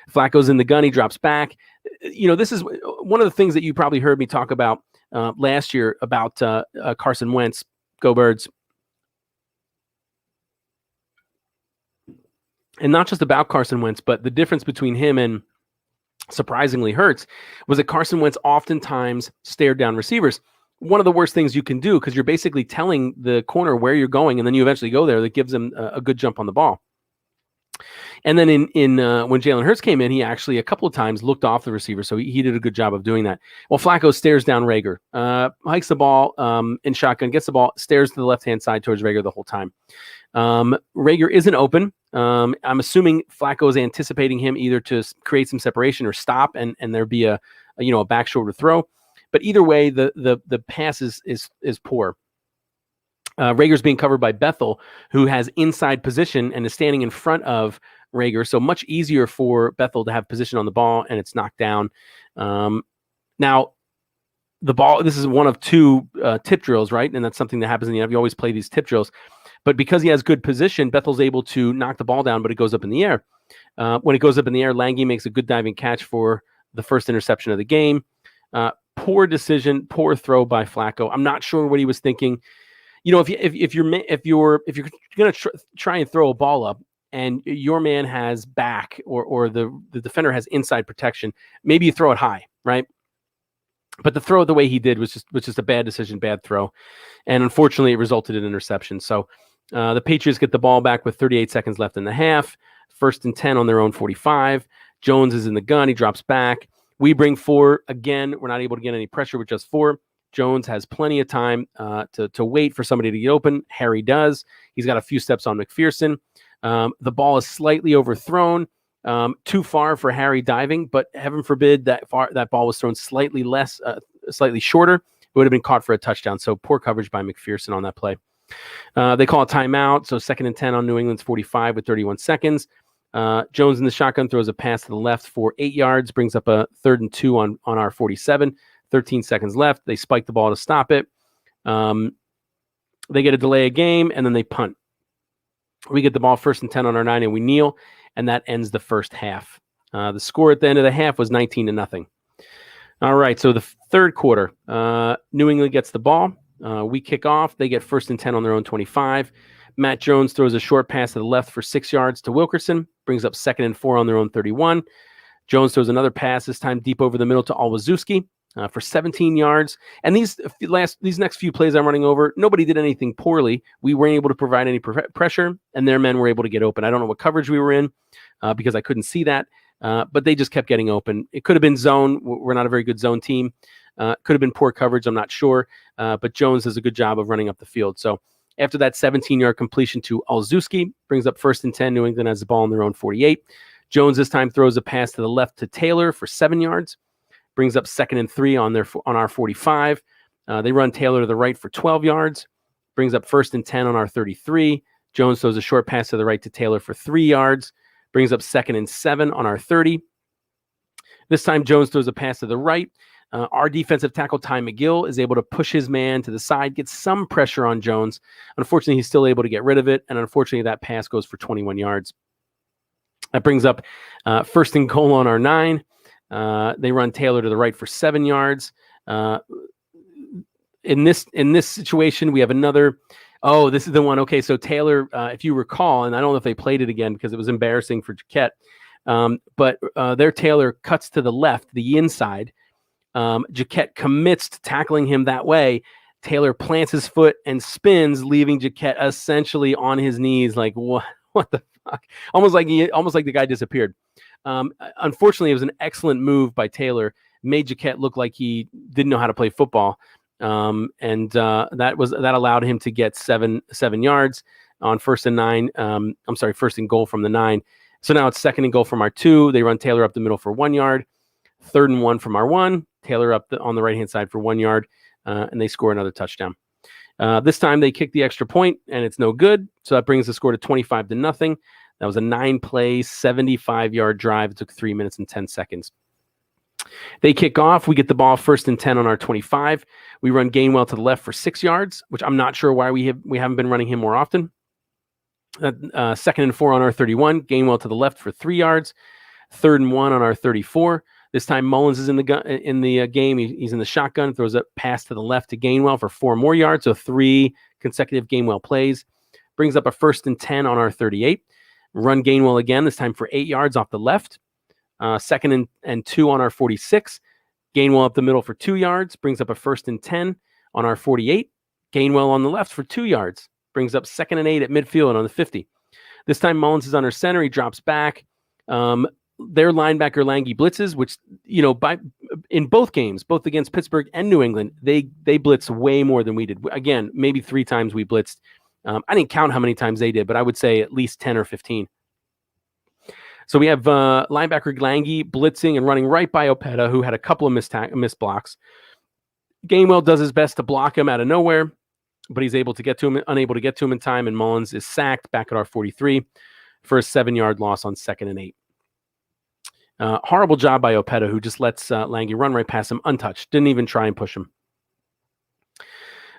Flacco's in the gun. He drops back. This is one of the things that you probably heard me talk about last year about Carson Wentz. Go Birds. And not just about Carson Wentz, but the difference between him and surprisingly Hurts was that Carson Wentz oftentimes stared down receivers. One of the worst things you can do, because you're basically telling the corner where you're going, and then you eventually go there, that gives him a good jump on the ball. And then in when Jalen Hurts came in, he actually a couple of times looked off the receiver, so he did a good job of doing that. Well, Flacco stares down Rager, hikes the ball in shotgun, gets the ball, stares to the left-hand side towards Rager the whole time. Rager isn't open. I'm assuming Flacco is anticipating him either to create some separation or stop, and there be a back shoulder throw. But either way, the pass is poor. Rager's being covered by Bethel, who has inside position and is standing in front of Rager, so much easier for Bethel to have position on the ball, and it's knocked down. Now, the ball, this is one of two tip drills, right? And that's something that happens in the NFL. You always play these tip drills. But because he has good position, Bethel's able to knock the ball down, but it goes up in the air. When it goes up in the air, Lange makes a good diving catch for the first interception of the game. Poor decision, poor throw by Flacco. I'm not sure what he was thinking. If you're going to try and throw a ball up and your man has back or the defender has inside protection, maybe you throw it high, right? But the throw the way he did was just a bad decision, bad throw. And unfortunately, it resulted in interception. So the Patriots get the ball back with 38 seconds left in the half. 1st and 10 on their own 45. Jones is in the gun. He drops back. We bring 4. Again, we're not able to get any pressure with just 4. Jones has plenty of time to wait for somebody to get open. Harry does. He's got a few steps on McPherson. The ball is slightly overthrown, too far for Harry diving, but heaven forbid that ball was thrown slightly shorter. It would have been caught for a touchdown. So poor coverage by McPherson on that play. They call a timeout. So 2nd and 10 on New England's 45 with 31 seconds. Jones in the shotgun throws a pass to the left for 8 yards, brings up a 3rd and 2 on our 47. 13 seconds left. They spike the ball to stop it. They get a delay of game, and then they punt. We get the ball 1st and 10 on our 9, and we kneel, and that ends the first half. The score at the end of the half was 19-0. All right, so the third quarter, New England gets the ball. We kick off. They get 1st and 10 on their own 25. Matt Jones throws a short pass to the left for 6 yards to Wilkerson, brings up 2nd and 4 on their own 31. Jones throws another pass, this time deep over the middle to Alwazewski. For 17 yards. And these next few plays I'm running over, nobody did anything poorly. We weren't able to provide any pressure, and their men were able to get open. I don't know what coverage we were in because I couldn't see that, but they just kept getting open. It could have been zone. We're not a very good zone team. Could have been poor coverage. I'm not sure. But Jones does a good job of running up the field. So after that 17-yard completion to Alwazewski, brings up 1st and 10. New England has the ball on their own 48. Jones this time throws a pass to the left to Taylor for 7 yards. Brings up 2nd and 3 on our 45. They run Taylor to the right for 12 yards. Brings up 1st and 10 on our 33. Jones throws a short pass to the right to Taylor for 3 yards. Brings up 2nd and 7 on our 30. This time Jones throws a pass to the right. Our defensive tackle, Ty McGill, is able to push his man to the side, get some pressure on Jones. Unfortunately, he's still able to get rid of it, and unfortunately, that pass goes for 21 yards. That brings up 1st and goal on our 9. They run Taylor to the right for 7 yards. In this situation, we have another. Oh, this is the one. Okay, so Taylor, if you recall, and I don't know if they played it again because it was embarrassing for Jaquette, but their Taylor cuts to the left, the inside. Jaquette commits to tackling him that way. Taylor plants his foot and spins, leaving Jaquette essentially on his knees. Like what the fuck? Almost like the guy disappeared. Unfortunately, it was an excellent move by Taylor. Made Jaquette look like he didn't know how to play football, and that allowed him to get seven yards on 1st and 9. 1st and goal from the 9. So now it's 2nd and goal from our 2. They run Taylor up the middle for 1 yard. 3rd and 1 from our 1. Taylor up on the right hand side for 1 yard, and they score another touchdown. This time they kick the extra point, and it's no good. So that brings the score to 25-0. That was a 9-play, 75-yard drive. It took 3 minutes and 10 seconds. They kick off. We get the ball 1st and 10 on our 25. We run Gainwell to the left for 6 yards, which I'm not sure why we haven't been running him more often. 2nd and 4 on our 31. Gainwell to the left for 3 yards. 3rd and 1 on our 34. This time Mullins is in the game. He's in the shotgun. Throws a pass to the left to Gainwell for 4 more yards. So 3 consecutive Gainwell plays. Brings up a 1st and 10 on our 38. Run Gainwell again, this time for 8 yards off the left. 2nd and 2 on our 46. Gainwell up the middle for 2 yards. Brings up a 1st and 10 on our 48. Gainwell on the left for 2 yards. Brings up 2nd and 8 at midfield on the 50. This time Mullins is under center. He drops back. Their linebacker Lange blitzes, which, in both games, both against Pittsburgh and New England, they blitzed way more than we did. Again, maybe 3 times we blitzed. I didn't count how many times they did, but I would say at least 10 or 15. So we have linebacker Lange blitzing and running right by Opeta, who had a couple of missed blocks. Gainwell does his best to block him out of nowhere, but he's unable to get to him in time, and Mullins is sacked back at our 43 for a 7-yard loss on 2nd and 8. Horrible job by Opeta, who just lets Lange run right past him untouched. Didn't even try and push him.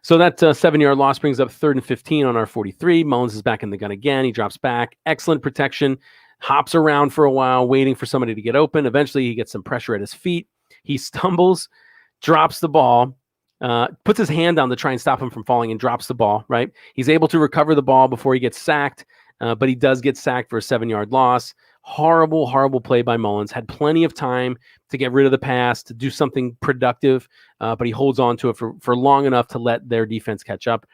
So that 7-yard loss brings up 3rd and 15 on our 43. Mullins is back in the gun again. He drops back. Excellent protection. Hops around for a while, waiting for somebody to get open. Eventually, he gets some pressure at his feet. He stumbles, drops the ball, puts his hand down to try and stop him from falling, and drops the ball, right? He's able to recover the ball before he gets sacked, but he does get sacked for a 7-yard loss. Horrible, horrible play by Mullins. Had plenty of time to get rid of the pass, to do something productive, but he holds on to it for long enough to let their defense catch up,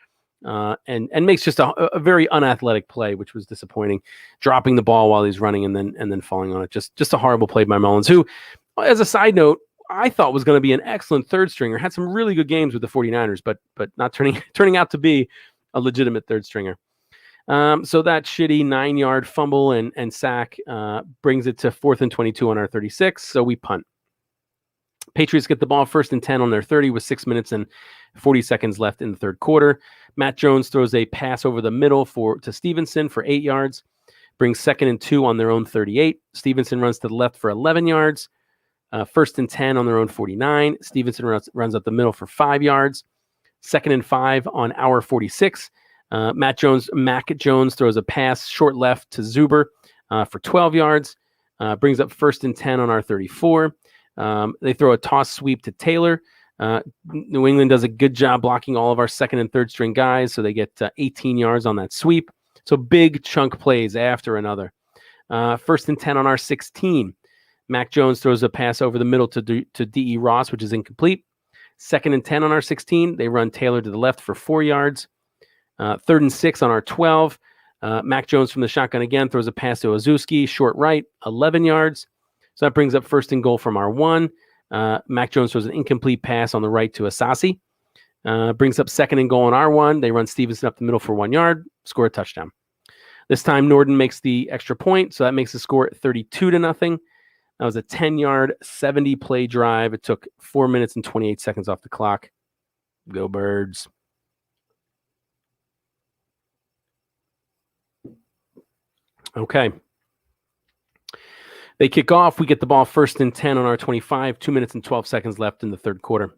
and makes just a very unathletic play, which was disappointing, dropping the ball while he's running and then falling on it. Just a horrible play by Mullins, who, as a side note, I thought was going to be an excellent third stringer. Had some really good games with the 49ers, but not turning out to be a legitimate third stringer. So that shitty 9-yard fumble and sack brings it to 4th and 22 on our 36. So we punt. Patriots get the ball 1st and 10 on their 30 with 6 minutes and 40 seconds left in the third quarter. Matt Jones throws a pass over the middle to Stevenson for 8 yards. Brings 2nd and 2 on their own 38. Stevenson runs to the left for 11 yards. 1st and 10 on their own 49. Stevenson runs up the middle for 5 yards. 2nd and 5 on our 46. Mac Jones throws a pass short left to Zuber for 12 yards. Brings up 1st and 10 on our 34. They throw a toss sweep to Taylor. New England does a good job blocking all of our 2nd and 3rd string guys, so they get 18 yards on that sweep. So big chunk plays after another. 1st and 10 on our 16. Mac Jones throws a pass over the middle to D.E. Ross, which is incomplete. 2nd and 10 on our 16. They run Taylor to the left for 4 yards. 3rd and 6 on our 12. Mac Jones from the shotgun again throws a pass to Ozuski, short right, 11 yards. So that brings up 1st and goal from our 1. Mac Jones throws an incomplete pass on the right to Asasi. Brings up 2nd and goal on our 1. They run Stevenson up the middle for 1 yard, score a touchdown. This time Norden makes the extra point, so that makes the score at 32-0. That was a 10-yard, 70-play drive. It took 4 minutes and 28 seconds off the clock. Go Birds. Okay. They kick off. We get the ball 1st and 10 on our 25. 2 minutes and 12 seconds left in the third quarter.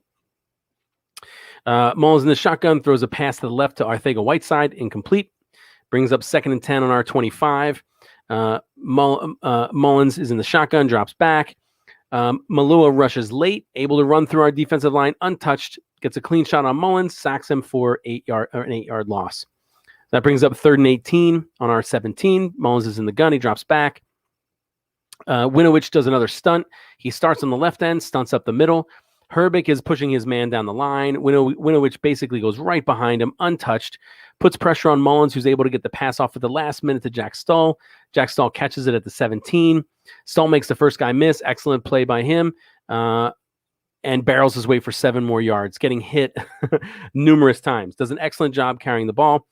Mullins in the shotgun throws a pass to the left to Arthega-Whiteside, incomplete. Brings up 2nd and 10 on our 25. Mullins is in the shotgun, drops back. Malua rushes late, able to run through our defensive line untouched, gets a clean shot on Mullins, sacks him for an 8-yard loss. That brings up 3rd and 18 on our 17. Mullins is in the gun. He drops back. Winovich does another stunt. He starts on the left end, stunts up the middle. Herbig is pushing his man down the line. Winovich basically goes right behind him, untouched, puts pressure on Mullins, who's able to get the pass off at the last minute to Jack Stoll. Jack Stoll catches it at the 17. Stoll makes the first guy miss. Excellent play by him. And barrels his way for 7 more yards, getting hit numerous times. Does an excellent job carrying the ball.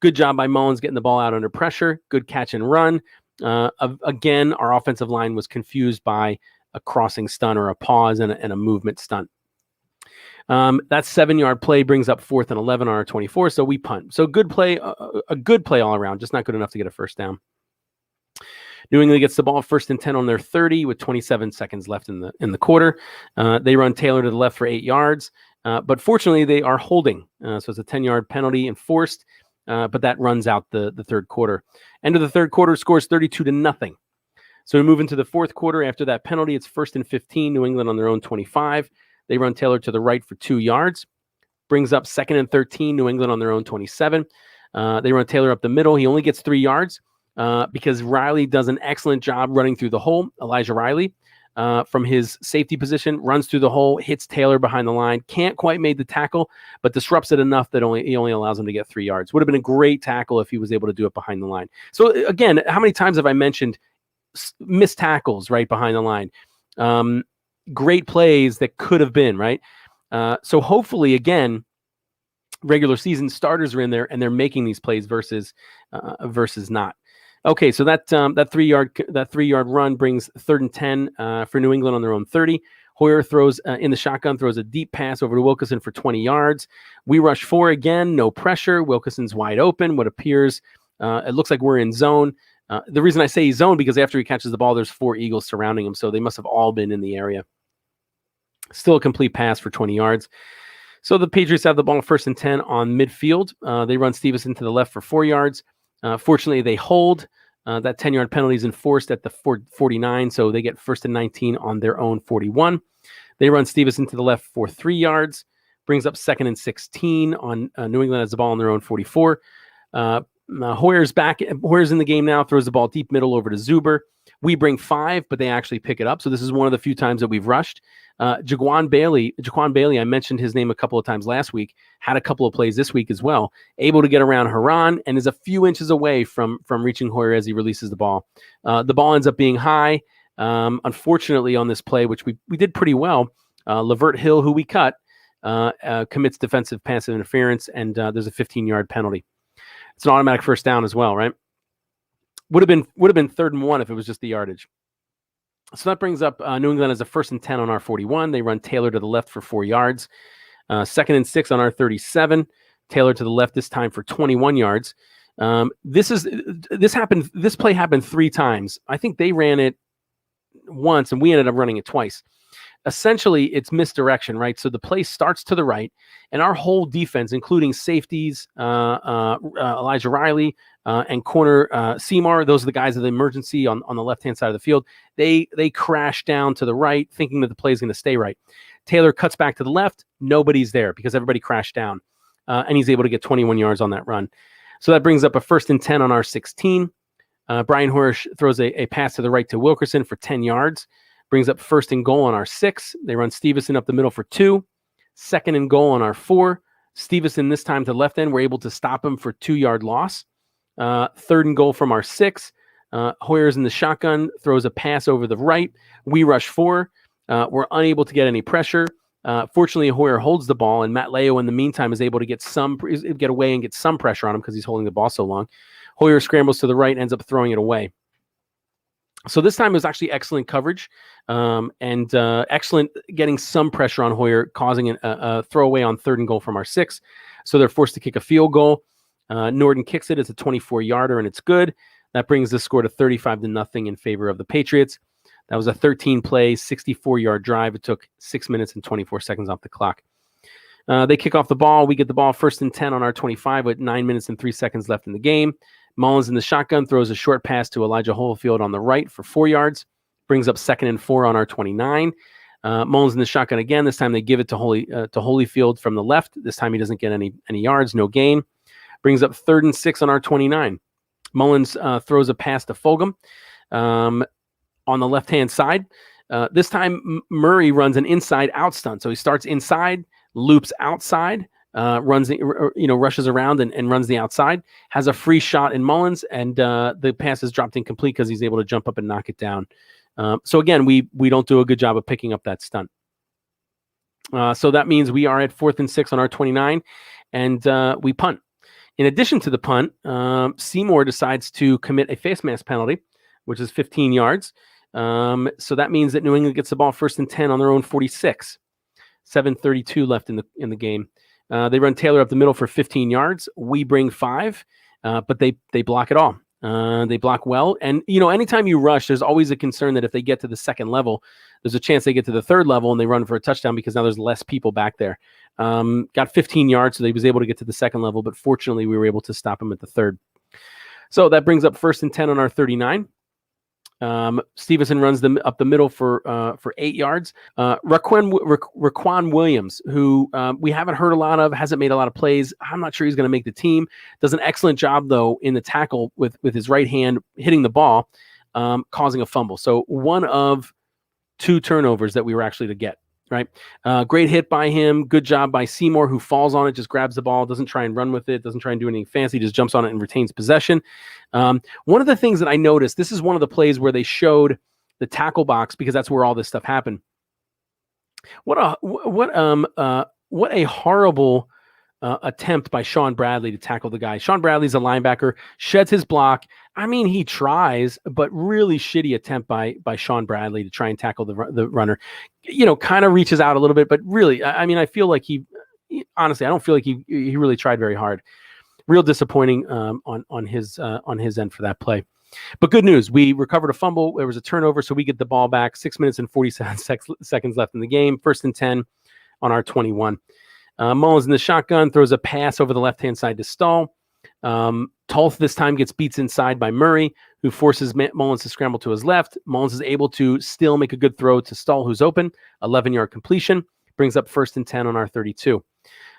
Good job by Mullins getting the ball out under pressure. Good catch and run. Again, our offensive line was confused by a crossing stunt or a pause and a movement stunt. That 7-yard play brings up 4th and 11 on our 24, so we punt. So good play, a good play all around, just not good enough to get a first down. New England gets the ball 1st and 10 on their 30 with 27 seconds left in the quarter. They run Taylor to the left for 8 yards, but fortunately they are holding. So it's a 10-yard penalty enforced, but that runs out the third quarter. End of the third quarter, scores 32-0. So we move into the fourth quarter. After that penalty, it's 1st and 15, New England on their own 25. They run Taylor to the right for 2 yards. Brings up 2nd and 13, New England on their own 27. They run Taylor up the middle. He only gets 3 yards because Riley does an excellent job running through the hole, Elijah Riley. from his safety position, runs through the hole, hits Taylor behind the line, can't quite make the tackle, but disrupts it enough that he only allows him to get 3 yards. Would have been a great tackle if he was able to do it behind the line. So again, how many times have I mentioned missed tackles right behind the line? Great plays that could have been, right? So hopefully, again, regular season starters are in there and they're making these plays versus not. Okay, so that 3-yard run brings 3rd and 10 for New England on their own 30. Hoyer throws in the shotgun, throws a deep pass over to Wilkerson for 20 yards. We rush 4 again, no pressure. Wilkerson's wide open. What appears, it looks like we're in zone. The reason I say he's zone because after he catches the ball, there's 4 Eagles surrounding him, so they must have all been in the area. Still a complete pass for 20 yards. So the Patriots have the ball 1st and 10 on midfield. They run Stevenson to the left for 4 yards. Fortunately, they hold. That 10-yard penalty is enforced at the 49, so they get 1st and 19 on their own 41. They run Stevenson to the left for 3 yards, brings up 2nd and 16 on New England has the ball on their own 44. Hoyer's back. Hoyer's in the game now, throws the ball deep middle over to Zuber. We bring 5, but they actually pick it up. So this is one of the few times that we've rushed. Jaquan Bailey, I mentioned his name a couple of times last week, had a couple of plays this week as well, able to get around Haran and is a few inches away from reaching Hoyer as he releases the ball. The ball ends up being high. Unfortunately, on this play, which we did pretty well, Lavert Hill, who we cut, commits defensive passive interference, and there's a 15-yard penalty. It's an automatic 1st down as well, right? Would have been 3rd and 1 if it was just the yardage. So that brings up New England as a 1st and 10 on our 41. They run Taylor to the left for 4 yards. 2nd and 6 on our 37. Taylor to the left this time for 21 yards. This play happened 3 times. I think they ran it once and we ended up running it twice. Essentially, it's misdirection, right? So the play starts to the right, and our whole defense, including safeties, Elijah Riley, and corner Seymour, those are the guys of the emergency on the left-hand side of the field. They crash down to the right, thinking that the play is going to stay right. Taylor cuts back to the left. Nobody's there because everybody crashed down, and he's able to get 21 yards on that run. So that brings up a 1st and 10 on our 16. Brian Hoyer throws a pass to the right to Wilkerson for 10 yards. Brings up 1st and goal on our 6. They run Stevenson up the middle for 2. 2nd and goal on our 4. Stevenson this time to left end. We're able to stop him for 2-yard loss. 3rd and goal from our 6. Hoyer's in the shotgun, throws a pass over the right. We rush 4. We're unable to get any pressure. Fortunately, Hoyer holds the ball, and Matt Leo in the meantime is able to get away and get some pressure on him because he's holding the ball so long. Hoyer scrambles to the right, ends up throwing it away. So this time it was actually excellent coverage and excellent getting some pressure on Hoyer, causing a throwaway on 3rd and goal from our 6. So they're forced to kick a field goal. Norton kicks it. It's a 24-yarder, and it's good. That brings the score to 35-0 in favor of the Patriots. That was a 13-play, 64-yard drive. It took 6 minutes and 24 seconds off the clock. They kick off the ball. We get the ball 1st and 10 on our 25 with 9 minutes and 3 seconds left in the game. Mullins in the shotgun throws a short pass to Elijah Holyfield on the right for 4 yards. Brings up 2nd and 4 on our 29. Mullins in the shotgun again. This time they give it to Holyfield from the left. This time he doesn't get any yards, no gain. Brings up 3rd and 6 on our 29. Mullins throws a pass to Fulgham on the left-hand side. This time Murray runs an inside-out stunt. So he starts inside, loops outside, rushes around and runs the outside, has a free shot in Mullins, and the pass is dropped incomplete because he's able to jump up and knock it down. So again, we don't do a good job of picking up that stunt. So that means we are at 4th and 6 on our 29, and we punt. In addition to the punt, Seymour decides to commit a face mask penalty, which is 15 yards. So that means that New England gets the ball 1st and 10 on their own 46. 7:32 left in the game. They run Taylor up the middle for 15 yards. We bring 5, but they block it all. They block well. And, anytime you rush, there's always a concern that if they get to the 2nd level, there's a chance they get to the 3rd level and they run for a touchdown because now there's less people back there. Got 15 yards, so they was able to get to the 2nd level, but fortunately we were able to stop him at the 3rd. So that brings up 1st and 10 on our 39. Stevenson runs them up the middle for 8 yards. Raquan Williams, who we haven't heard a lot of, hasn't made a lot of plays. I'm not sure he's going to make the team. Does an excellent job, though, in the tackle with his right hand hitting the ball, causing a fumble. So one of 2 turnovers that we were actually to get. Right. Great hit by him. Good job by Seymour, who falls on it, just grabs the ball, doesn't try and run with it, doesn't try and do anything fancy, just jumps on it and retains possession. One of the things that I noticed, this is one of the plays where they showed the tackle box because that's where all this stuff happened. What a horrible attempt by Shawn Bradley to tackle the guy. Shawn Bradley's a linebacker, sheds his block. I mean, he tries, but really shitty attempt by Shawn Bradley to try and tackle the runner. Kind of reaches out a little bit, but really, I mean, I feel like honestly, I don't feel like he really tried very hard. Real disappointing on his end for that play. But good news, we recovered a fumble. There was a turnover, so we get the ball back. 6 minutes and 47 seconds left in the game. 1st and 10 on our 21. Mullins in the shotgun throws a pass over the left-hand side to Stahl. Tulth this time gets beats inside by Murray, who forces Mullins to scramble to his left. Mullins is able to still make a good throw to Stahl, who's open. 11-yard completion. Brings up 1st and 10 on our 32.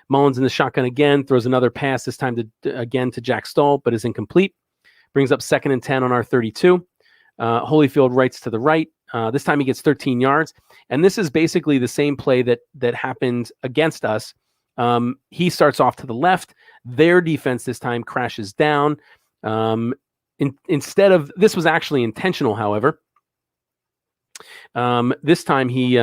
Mullins in the shotgun again, throws another pass, this time to Jack Stahl, but is incomplete. Brings up 2nd and 10 on our 32. Holyfield rights to the right. This time he gets 13 yards. And this is basically the same play that happened against us. He starts off to the left. Their defense this time crashes down. Instead of, this was actually intentional, however. This time he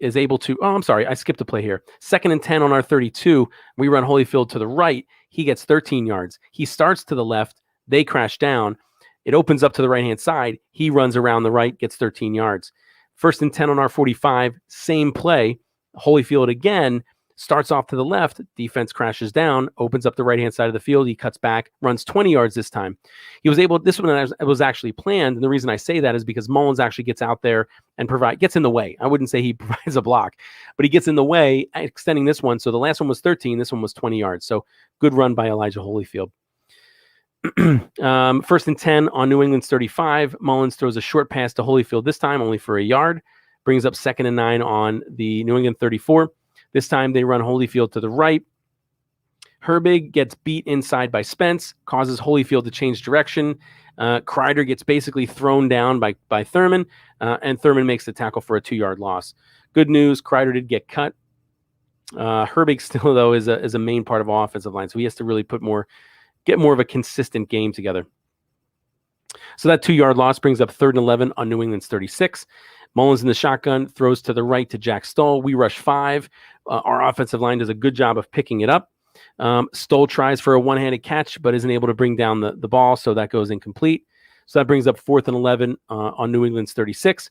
is able to, I'm sorry, I skipped a play here. 2nd and 10 on our 32. We run Holyfield to the right. He gets 13 yards. He starts to the left. They crash down. It opens up to the right-hand side. He runs around the right, gets 13 yards. 1st and 10 on our 45, same play. Holyfield again starts off to the left. Defense crashes down, opens up the right-hand side of the field. He cuts back, runs 20 yards this time. This one was actually planned. And the reason I say that is because Mullins actually gets out there and gets in the way. I wouldn't say he provides a block, but he gets in the way, extending this one. So the last one was 13. This one was 20 yards. So good run by Elijah Holyfield. 1st and 10 on New England's 35. Mullins throws a short pass to Holyfield this time, only for a yard. Brings up 2nd and 9 on the New England 34. This time they run Holyfield to the right. Herbig gets beat inside by Spence, causes Holyfield to change direction. Kreider gets basically thrown down by Thurman, and Thurman makes the tackle for a 2-yard loss. Good news, Kreider did get cut. Herbig still, though, is a main part of our offensive line, so he has to really get more of a consistent game together. So that 2-yard loss brings up 3rd and 11 on New England's 36. Mullins in the shotgun throws to the right to Jack Stoll. We rush 5. Our offensive line does a good job of picking it up. Stoll tries for a one-handed catch, but isn't able to bring down the ball, so that goes incomplete. So that brings up 4th and 11 on New England's 36.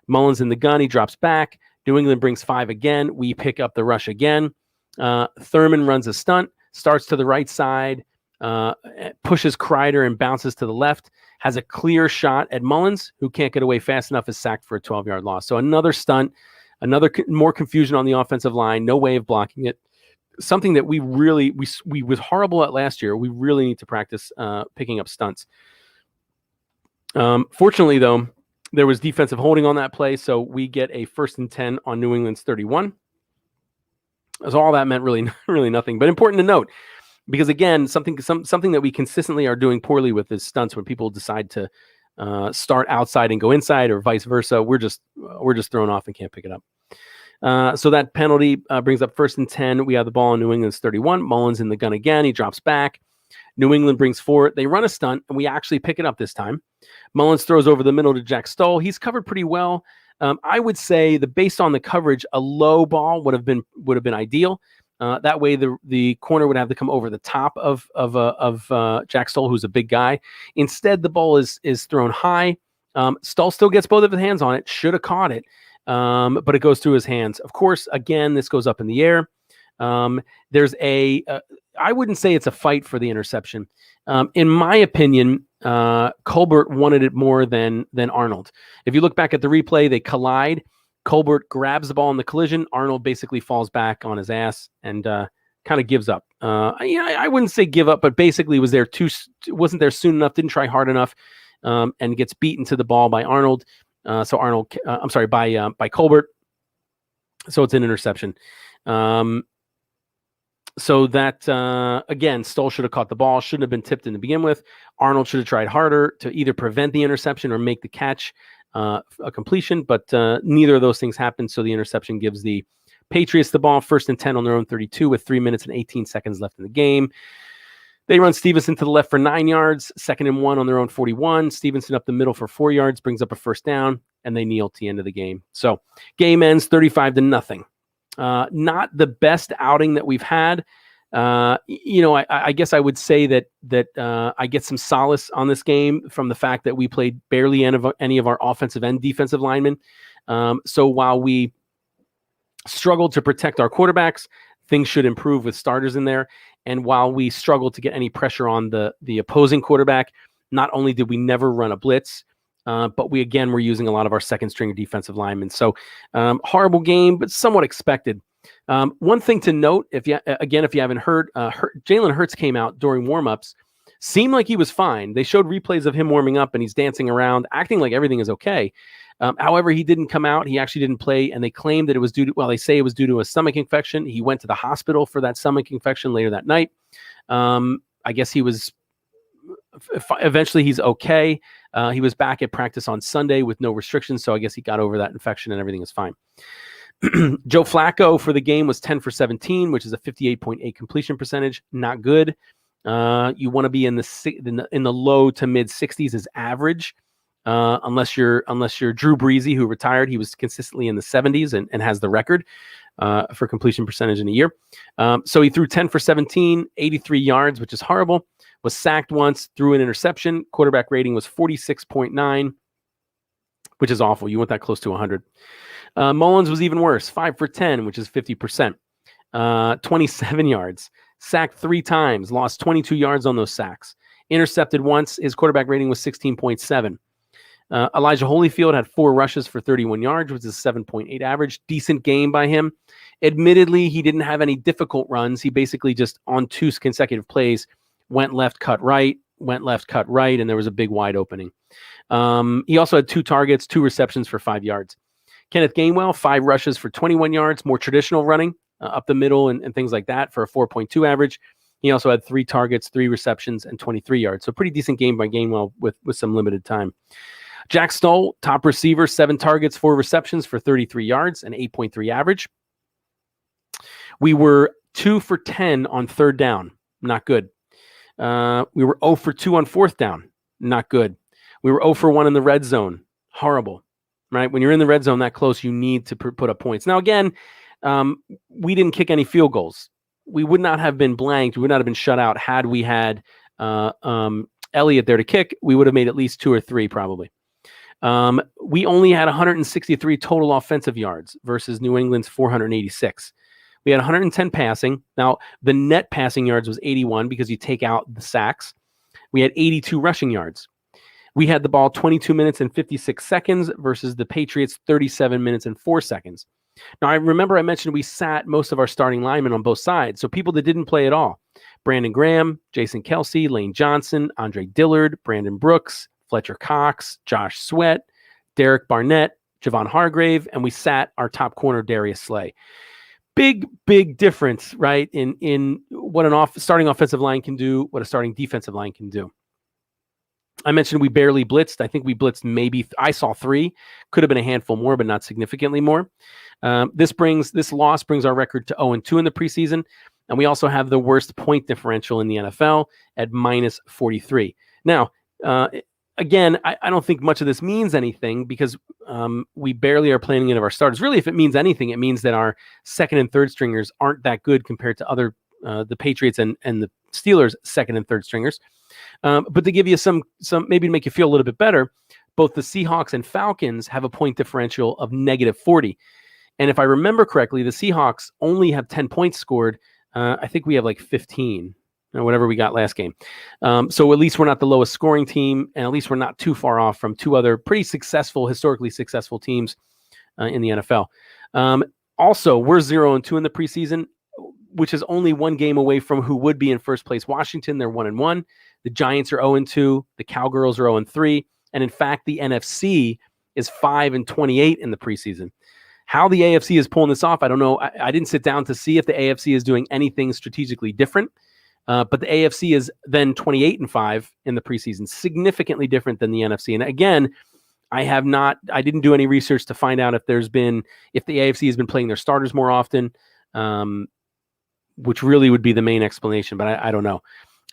Mullins in the gun. He drops back. New England brings 5 again. We pick up the rush again. Thurman runs a stunt, starts to the right side, pushes Kreider and bounces to the left, has a clear shot at Mullins, who can't get away fast enough, is sacked for a 12-yard loss. So another stunt, more confusion on the offensive line, no way of blocking it. Something that we was horrible at last year. We really need to practice picking up stunts. Fortunately, though, there was defensive holding on that play, so we get a 1st and 10 on New England's 31. So all that meant really nothing, but important to note. Because again, something that we consistently are doing poorly with is stunts. When people decide to start outside and go inside, or vice versa, we're just thrown off and can't pick it up. So that penalty brings up 1st and 10. We have the ball on New England's 31. Mullins in the gun again. He drops back. New England brings 4. They run a stunt, and we actually pick it up this time. Mullins throws over the middle to Jack Stoll. He's covered pretty well. I would say that based on the coverage, a low ball would have been ideal. That way, the corner would have to come over the top of Jack Stoll, who's a big guy. Instead, the ball is thrown high. Stoll still gets both of his hands on it. Should have caught it, but it goes through his hands. Of course, again, this goes up in the air. There's I wouldn't say it's a fight for the interception. In my opinion, Colbert wanted it more than Arnold. If you look back at the replay, they collide. Colbert grabs the ball in the collision. Arnold basically falls back on his ass and kind of gives up. I wouldn't say give up, but basically wasn't there soon enough, didn't try hard enough, and gets beaten to the ball by Arnold. By Colbert. So it's an interception. So that, again, Stoll should have caught the ball, shouldn't have been tipped in to begin with. Arnold should have tried harder to either prevent the interception or make the catch. a completion, but neither of those things happened. So the interception gives the Patriots the ball, 1st and 10 on their own 32 with 3 minutes and 18 seconds left in the game. They run Stevenson to the left for 9 yards, 2nd and 1 on their own 41. Stevenson up the middle for 4 yards, brings up a 1st down, and they kneel to the end of the game. So game ends 35-0. Not the best outing that we've had. I guess I would say that I get some solace on this game from the fact that we played barely any of our offensive and defensive linemen. So while we struggled to protect our quarterbacks, things should improve with starters in there. And while we struggled to get any pressure on the opposing quarterback, not only did we never run a blitz, but we again were using a lot of our second string defensive linemen. So horrible game, but somewhat expected. One thing to note, if you haven't heard, Jalen Hurts came out during warmups, seemed like he was fine. They showed replays of him warming up and he's dancing around, acting like everything is okay. However, he didn't come out. He actually didn't play, and they claimed that it was they say it was due to a stomach infection. He went to the hospital for that stomach infection later that night. I guess eventually he's okay. He was back at practice on Sunday with no restrictions, so I guess he got over that infection and everything is fine. Joe Flacco for the game was 10 for 17, which is a 58.8 completion percentage. Not good. You want to be in the low to mid 60s is average. Unless you're Drew Brees, who retired. He was consistently in the 70s and has the record for completion percentage in a year. So he threw 10 for 17, 83 yards, which is horrible. Was sacked once, threw an interception. Quarterback rating was 46.9, which is awful. You want that close to 100. Mullins was even worse, 5 for 10, which is 50%. 27 yards. Sacked 3 times, lost 22 yards on those sacks. Intercepted once. His quarterback rating was 16.7. Elijah Holyfield had 4 rushes for 31 yards, which is 7.8 average. Decent game by him. Admittedly, he didn't have any difficult runs. He basically just on 2 consecutive plays went left, cut right, and there was a big wide opening. He also had 2 targets, 2 receptions for 5 yards. Kenneth Gainwell, 5 rushes for 21 yards, more traditional running up the middle and things like that for a 4.2 average. He also had 3 targets, 3 receptions, and 23 yards. So pretty decent game by Gainwell with some limited time. Jack Stoll, top receiver, 7 targets, 4 receptions for 33 yards and 8.3 average. We were 2 for 10 on 3rd down. Not good. We were 0 for 2 on 4th down. Not good. We were 0 for 1 in the red zone. Horrible, right? When you're in the red zone that close, you need to put up points. Now, again, we didn't kick any field goals. We would not have been blanked. We would not have been shut out had we had Elliott there to kick. We would have made at least 2 or 3 probably. We only had 163 total offensive yards versus New England's 486. We had 110 passing. Now, the net passing yards was 81 because you take out the sacks. We had 82 rushing yards. We had the ball 22 minutes and 56 seconds versus the Patriots 37 minutes and 4 seconds. Now, I mentioned we sat most of our starting linemen on both sides, so people that didn't play at all. Brandon Graham, Jason Kelsey, Lane Johnson, Andre Dillard, Brandon Brooks, Fletcher Cox, Josh Sweat, Derek Barnett, Javon Hargrave, and we sat our top corner, Darius Slay. Big difference, right, in what an starting offensive line can do, what a starting defensive line can do. I mentioned we barely blitzed. I think we blitzed I saw 3. Could have been a handful more, but not significantly more. This loss brings our record to 0-2 in the preseason, and we also have the worst point differential in the NFL at -43. Now, again, I don't think much of this means anything because we barely are playing any of our starters. Really, if it means anything, it means that our second and third stringers aren't that good compared to other the Patriots and the Steelers' second and third stringers. But to give you some maybe to make you feel a little bit better, both the Seahawks and Falcons have a point differential of -40. And if I remember correctly, the Seahawks only have 10 points scored. I think we have like 15 or whatever we got last game. So at least we're not the lowest scoring team, and at least we're not too far off from 2 other pretty historically successful teams in the NFL. Also, we're 0-2 in the preseason, which is only 1 game away from who would be in first place. Washington, they're 1-1. The Giants are 0-2. The Cowgirls are 0-3. And in fact, the NFC is 5-28 in the preseason. How the AFC is pulling this off, I don't know. I didn't sit down to see if the AFC is doing anything strategically different. But the AFC is then 28-5 in the preseason, significantly different than the NFC. And again, I didn't do any research to find out if the AFC has been playing their starters more often, which really would be the main explanation, but I don't know.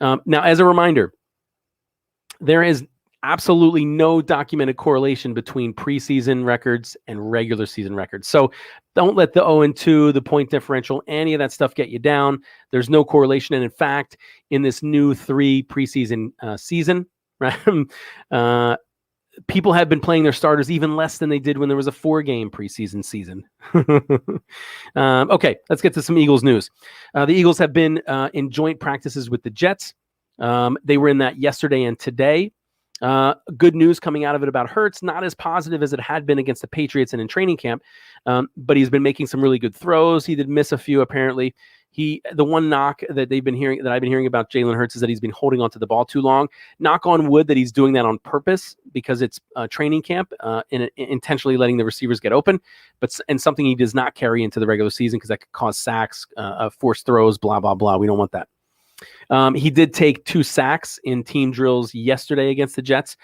Now, as a reminder, there is absolutely no documented correlation between preseason records and regular season records. So don't let the 0-2, the point differential, any of that stuff get you down. There's no correlation. And in fact, in this new 3 preseason season, right, people have been playing their starters even less than they did when there was a 4-game preseason season. Okay, let's get to some Eagles news. The Eagles have been in joint practices with the Jets. They were in that yesterday and today. Good news coming out of it about Hurts, not as positive as it had been against the Patriots and in training camp, but he's been making some really good throws. He did miss a few, apparently. The one knock that I've been hearing about Jalen Hurts is that he's been holding onto the ball too long. Knock on wood that he's doing that on purpose because it's training camp, and intentionally letting the receivers get open, and something he does not carry into the regular season because that could cause sacks, forced throws, blah, blah, blah. We don't want that. He did take 2 sacks in team drills yesterday against the Jets.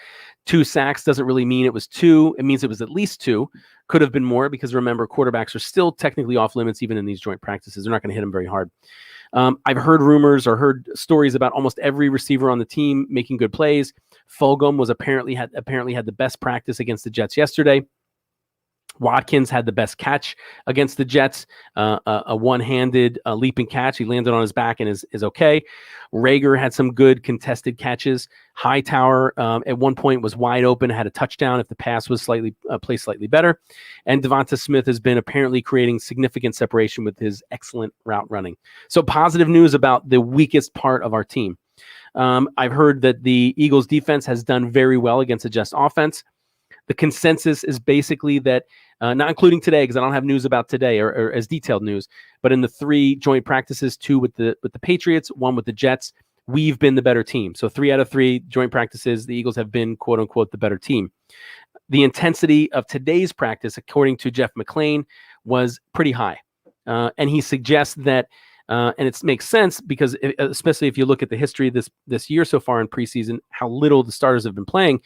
2 sacks doesn't really mean it was 2. It means it was at least 2. Could have been more because, remember, quarterbacks are still technically off limits even in these joint practices. They're not going to hit them very hard. I've heard rumors or heard stories about almost every receiver on the team making good plays. Fulgham apparently had the best practice against the Jets yesterday. Watkins had the best catch against the Jets, a one-handed leaping catch. He landed on his back and is okay. Rager had some good contested catches. Hightower at one point was wide open, had a touchdown if the pass was placed slightly better. And Devonta Smith has been apparently creating significant separation with his excellent route running. So positive news about the weakest part of our team. I've heard that the Eagles defense has done very well against the Jets offense. The consensus is basically that, not including today, because I don't have news about today or as detailed news, but in the 3 joint practices, 2 with the Patriots, 1 with the Jets, we've been the better team. So 3 out of 3 joint practices, the Eagles have been, quote unquote, the better team. The intensity of today's practice, according to Jeff McClain, was pretty high. And he suggests that, and it makes sense because especially if you look at the history of this year so far in preseason, how little the starters have been playing,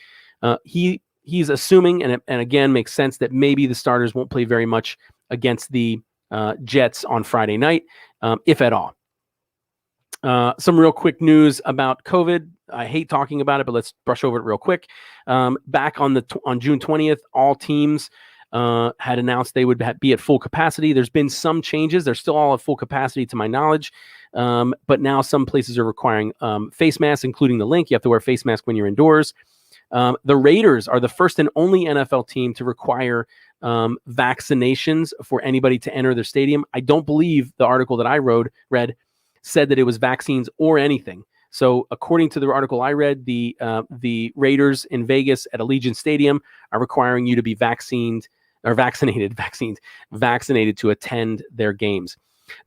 he's assuming, and again, makes sense that maybe the starters won't play very much against the Jets on Friday night, if at all. Some real quick news about COVID. I hate talking about it, but let's brush over it real quick. Back on June 20th, all teams had announced they would be at full capacity. There's been some changes. They're still all at full capacity to my knowledge, but now some places are requiring face masks, including the link. You have to wear a face mask when you're indoors. The Raiders are the first and only NFL team to require vaccinations for anybody to enter their stadium. I don't believe the article that I read said that it was vaccines or anything. So according to the article I read, the Raiders in Vegas at Allegiant Stadium are requiring you to be vaccinated to attend their games.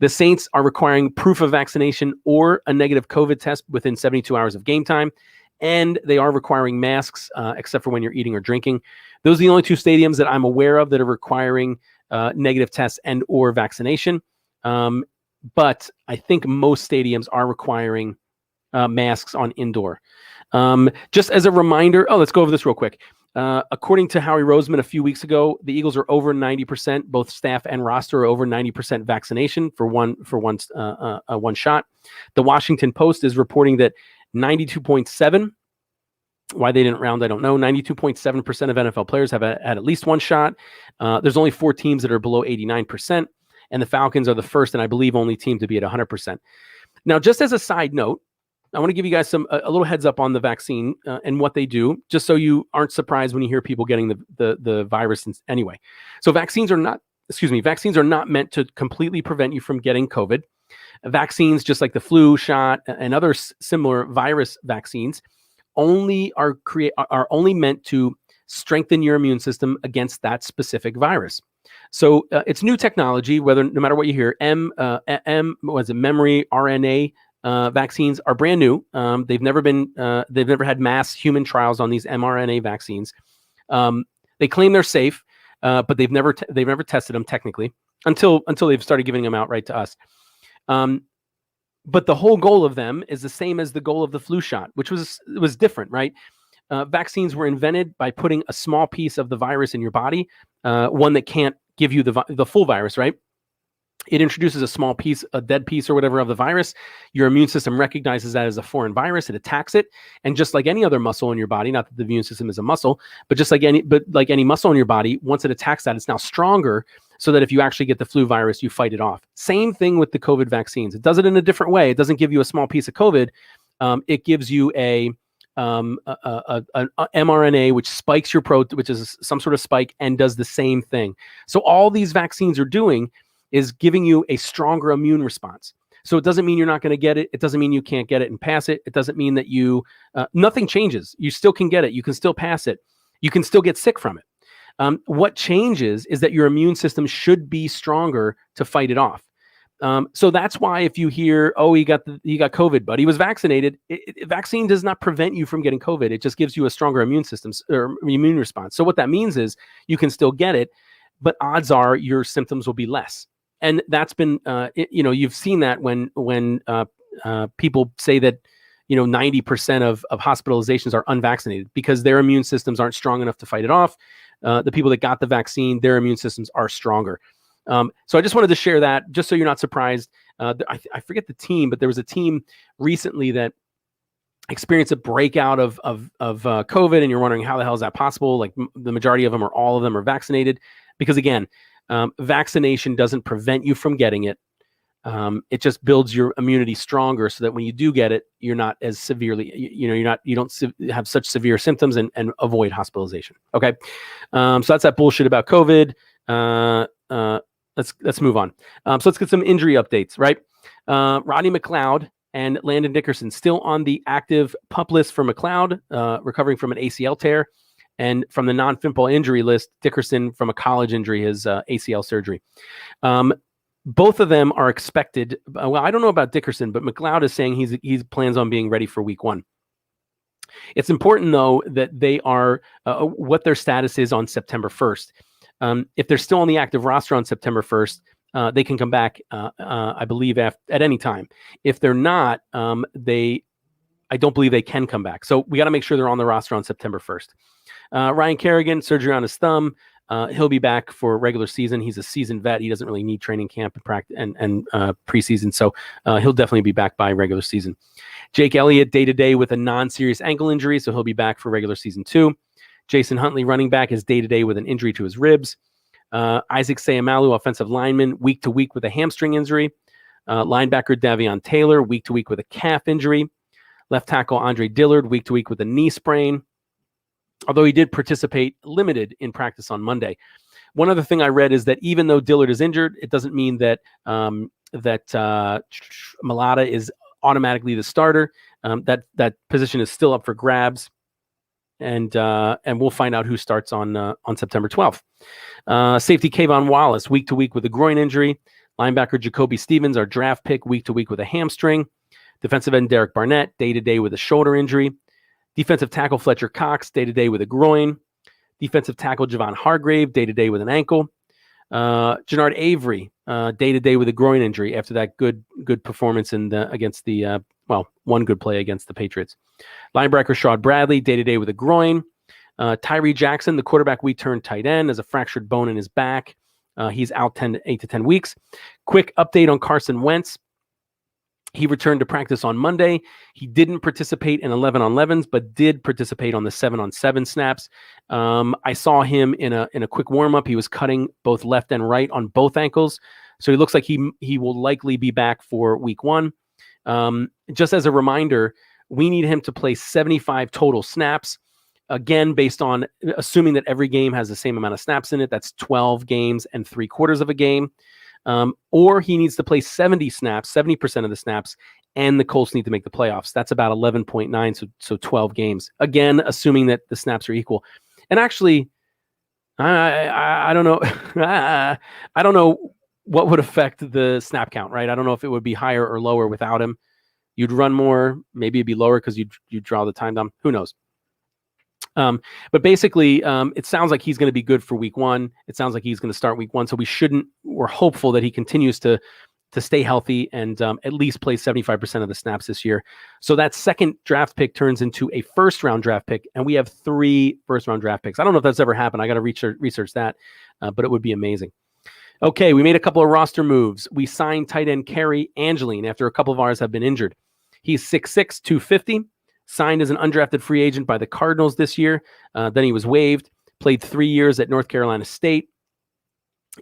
The Saints are requiring proof of vaccination or a negative COVID test within 72 hours of game time. And they are requiring masks, except for when you're eating or drinking. Those are the only 2 stadiums that I'm aware of that are requiring negative tests and or vaccination. But I think most stadiums are requiring masks on indoor. Just as a reminder, let's go over this real quick. According to Howie Roseman a few weeks ago, the Eagles are over 90%, both staff and roster are over 90% vaccination for one shot. The Washington Post is reporting that 92.7%. Why they didn't round, I don't know. 92.7% of NFL players have had at least one shot. There's only 4 teams that are below 89%, and the Falcons are the first and I believe only team to be at 100%. Now, just as a side note, I want to give you guys a little heads up on the vaccine and what they do, just so you aren't surprised when you hear people getting the virus anyway. So vaccines are not meant to completely prevent you from getting COVID. Vaccines, just like the flu shot and other similar virus vaccines, are only meant to strengthen your immune system against that specific virus. So it's new technology. No matter what you hear, memory RNA vaccines are brand new. They've never had mass human trials on these mRNA vaccines. They claim they're safe, but they've never tested them technically until they've started giving them out right to us. But the whole goal of them is the same as the goal of the flu shot, which was different, right? vaccines were invented by putting a small piece of the virus in your body, one that can't give you the full virus, right? It introduces a small piece, a dead piece or whatever of the virus. Your immune system recognizes that as a foreign virus. It attacks it. And just like any other muscle in your body, not that the immune system is a muscle, but just like any muscle in your body, once it attacks that, it's now stronger so that if you actually get the flu virus, you fight it off. Same thing with the COVID vaccines. It does it in a different way. It doesn't give you a small piece of COVID. It gives you an mRNA, which spikes your protein, which is some sort of spike, and does the same thing. So all these vaccines are doing is giving you a stronger immune response. So it doesn't mean you're not going to get it. It doesn't mean you can't get it and pass it. It doesn't mean that nothing changes. You still can get it. You can still pass it. You can still get sick from it. What changes is that your immune system should be stronger to fight it off. So that's why if you hear, oh, he got COVID, but he was vaccinated, vaccine does not prevent you from getting COVID. It just gives you a stronger immune system or immune response. So what that means is you can still get it, but odds are your symptoms will be less. And that's been, you've seen that when people say that, 90% of hospitalizations are unvaccinated because their immune systems aren't strong enough to fight it off. The people that got the vaccine, their immune systems are stronger. So I just wanted to share that just so you're not surprised. I forget the team, but there was a team recently that experienced a breakout of COVID, and you're wondering how the hell is that possible? Like the majority of them or all of them are vaccinated because again, vaccination doesn't prevent you from getting it. It just builds your immunity stronger so that when you do get it, you're not as severely, you don't have such severe symptoms and avoid hospitalization. Okay. So that's that bullshit about COVID. Let's move on. So let's get some injury updates, right? Rodney McLeod and Landon Dickerson still on the active PUP list for McLeod, recovering from an ACL tear. And from the non-football injury list, Dickerson from a college injury, his ACL surgery. Both of them are expected. Well, I don't know about Dickerson, but McLeod is saying he plans on being ready for week 1. It's important, though, that they are what their status is on September 1st. If they're still on the active roster on September 1st, they can come back, I believe, at any time. If they're not, I don't believe they can come back. So we got to make sure they're on the roster on September 1st. Ryan Kerrigan, surgery on his thumb. He'll be back for regular season. He's a seasoned vet. He doesn't really need training camp and practice and preseason. So he'll definitely be back by regular season. Jake Elliott, day-to-day with a non-serious ankle injury. So he'll be back for regular season 2. Jason Huntley, running back, is day-to-day with an injury to his ribs. Isaac Sayamalu, offensive lineman, week-to-week with a hamstring injury. Linebacker Davion Taylor, week-to-week with a calf injury. Left tackle Andre Dillard, week-to-week with a knee sprain. Although he did participate limited in practice on Monday. One other thing I read is that even though Dillard is injured, it doesn't mean that Malata is automatically the starter. That position is still up for grabs, and we'll find out who starts on September 12th. Safety Kayvon Wallace, week to week with a groin injury. Linebacker Jacoby Stevens, our draft pick, week to week with a hamstring. Defensive end Derek Barnett, day to day with a shoulder injury. Defensive tackle Fletcher Cox, day-to-day with a groin. Defensive tackle Javon Hargrave, day-to-day with an ankle. Jannard Avery, day-to-day with a groin injury after that good performance against the one good play against the Patriots. Linebacker Shawn Bradley, day-to-day with a groin. Tyree Jackson, the quarterback we turned tight end, has a fractured bone in his back. He's out 8 to 10 weeks. Quick update on Carson Wentz. He returned to practice on Monday. He didn't participate in 11-on-11s, but did participate on the 7-on-7 snaps. I saw him in a quick warm-up. He was cutting both left and right on both ankles. So he looks like he will likely be back for week 1. Just as a reminder, we need him to play 75 total snaps. Again, based on assuming that every game has the same amount of snaps in it. That's 12 games and 3/4 of a game. Or he needs to play 70 snaps, 70% of the snaps, and the Colts need to make the playoffs. That's about 11.9, so 12 games. Again, assuming that the snaps are equal. And actually, I don't know. I don't know what would affect the snap count, right? I don't know if it would be higher or lower without him. You'd run more. Maybe it'd be lower because you'd draw the time down. Who knows? But basically, it sounds like he's going to be good for week 1. It sounds like he's going to start week 1. So we're hopeful that he continues to to stay healthy and at least play 75% of the snaps this year. So that second draft pick turns into a first-round draft pick, and we have 3 first-round draft picks. I don't know if that's ever happened. I got to research that, but it would be amazing. Okay, we made a couple of roster moves. We signed tight end Kerry Angeline after a couple of ours have been injured. He's 6'6", 250, signed as an undrafted free agent by the Cardinals this year. Then he was waived, played 3 years at North Carolina State.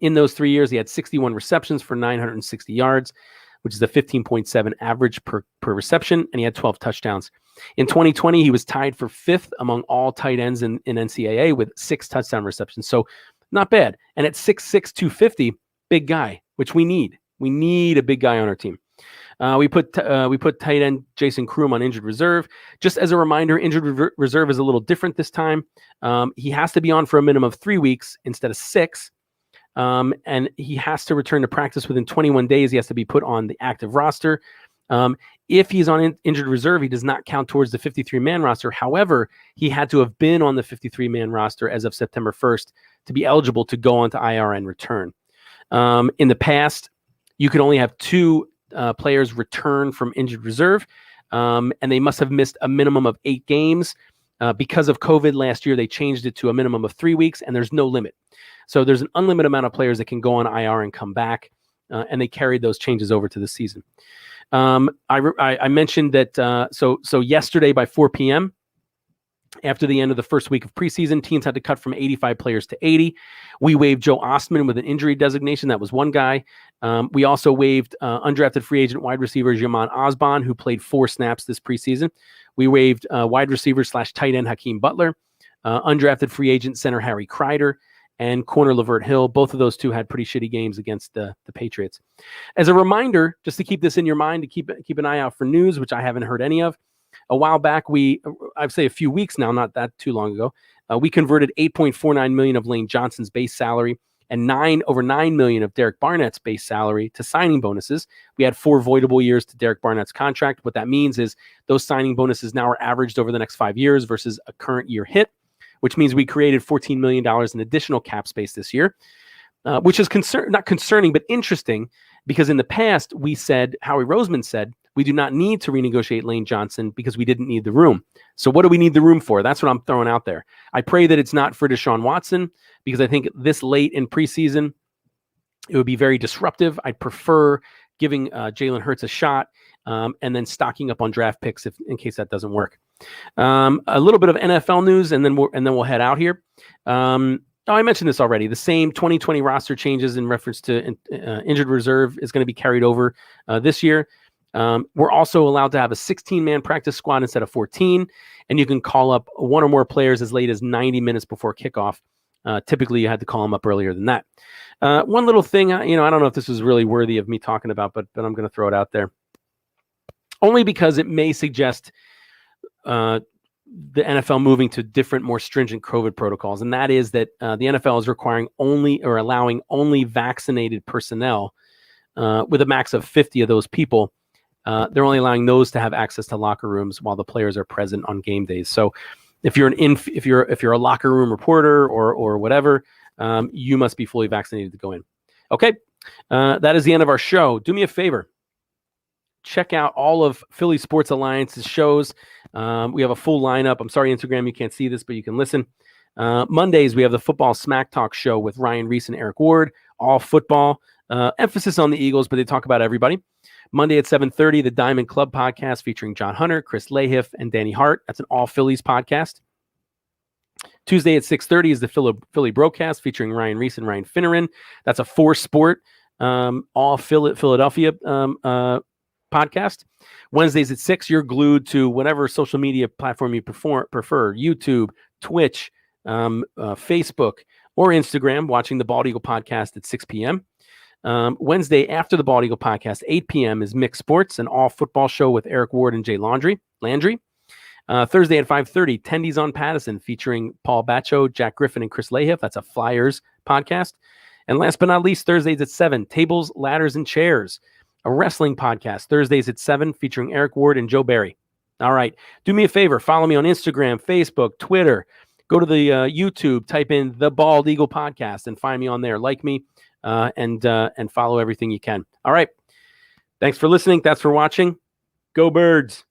In those 3 years, he had 61 receptions for 960 yards, which is a 15.7 average per reception, and he had 12 touchdowns. In 2020, he was tied for 5th among all tight ends in NCAA with 6 touchdown receptions. So not bad. And at 6'6", 250, big guy, which we need. We need a big guy on our team. We put tight end Jason Kroom on injured reserve. Just as a reminder, injured reserve is a little different this time. He has to be on for a minimum of 3 weeks instead of 6. And he has to return to practice within 21 days. He has to be put on the active roster. If he's on injured reserve, he does not count towards the 53-man roster. However, he had to have been on the 53-man roster as of September 1st to be eligible to go onto IR and return. In the past, you could only have 2 players return from injured reserve, and they must have missed a minimum of 8 games. Because of COVID last year, they changed it to a minimum of 3 weeks, and there's no limit. So there's an unlimited amount of players that can go on IR and come back, and they carried those changes over to the season. I mentioned that so yesterday by 4 p.m., after the end of the first week of preseason, teams had to cut from 85 players to 80. We waived Joe Ostman with an injury designation. That was one guy. We also waived undrafted free agent wide receiver Jaman Osborne, who played 4 snaps this preseason. We waived wide receiver / tight end Hakeem Butler, undrafted free agent center Harry Kreider, and corner Lavert Hill. Both of those 2 had pretty shitty games against the Patriots. As a reminder, just to keep this in your mind, to keep an eye out for news, which I haven't heard any of. A while back, I'd say a few weeks now, not that too long ago, we converted $8.49 million of Lane Johnson's base salary and over $9 million of Derek Barnett's base salary to signing bonuses. We had 4 voidable years to Derek Barnett's contract. What that means is those signing bonuses now are averaged over the next 5 years versus a current year hit, which means we created $14 million in additional cap space this year, which is not concerning, but interesting, because in the past, Howie Roseman said, we do not need to renegotiate Lane Johnson because we didn't need the room. So what do we need the room for? That's what I'm throwing out there. I pray that it's not for Deshaun Watson, because I think this late in preseason, it would be very disruptive. I'd prefer giving Jalen Hurts a shot and then stocking up on draft picks in case that doesn't work. A little bit of NFL news, and then we'll head out here. I mentioned this already. The same 2020 roster changes in reference to injured reserve is going to be carried over this year. We're also allowed to have a 16-man practice squad instead of 14, and you can call up 1 or more players as late as 90 minutes before kickoff. Typically, you had to call them up earlier than that. One little thing, I don't know if this is really worthy of me talking about, but I'm going to throw it out there. Only because it may suggest the NFL moving to different, more stringent COVID protocols, and that is that the NFL is requiring allowing only vaccinated personnel with a max of 50 of those people. They're only allowing those to have access to locker rooms while the players are present on game days. So if you're a locker room reporter or whatever, you must be fully vaccinated to go in. Okay, that is the end of our show. Do me a favor. Check out all of Philly Sports Alliance's shows. We have a full lineup. I'm sorry, Instagram, you can't see this, but you can listen. Mondays, we have the Football Smack Talk show with Ryan Reese and Eric Ward. All football. Emphasis on the Eagles, but they talk about everybody. Monday at 7:30, the Diamond Club podcast featuring John Hunter, Chris Lahiff, and Danny Hart. That's an all Phillies podcast. Tuesday at 6:30 is the Philly Broadcast featuring Ryan Reese and Ryan Finneran. That's a 4-sport, all Philadelphia podcast. Wednesdays at 6, you're glued to whatever social media platform you prefer, YouTube, Twitch, Facebook, or Instagram, watching the Bald Eagle podcast at 6 p.m. Wednesday after the Bald Eagle podcast, 8 p.m. is Mixed Sports, an all football show with Eric Ward and Jay Landry. Thursday at 5:30, Tendies on Patterson featuring Paul Bacho, Jack Griffin, and Chris Lahiff. That's a Flyers podcast. And last but not least, Thursdays at 7, Tables, Ladders, and Chairs, a wrestling podcast. Thursdays at 7 featuring Eric Ward and Joe Barry. All right. Do me a favor. Follow me on Instagram, Facebook, Twitter. Go to the YouTube, type in the Bald Eagle podcast and find me on there. Like me and follow everything you can. All right. Thanks for listening. Thanks for watching. Go Birds.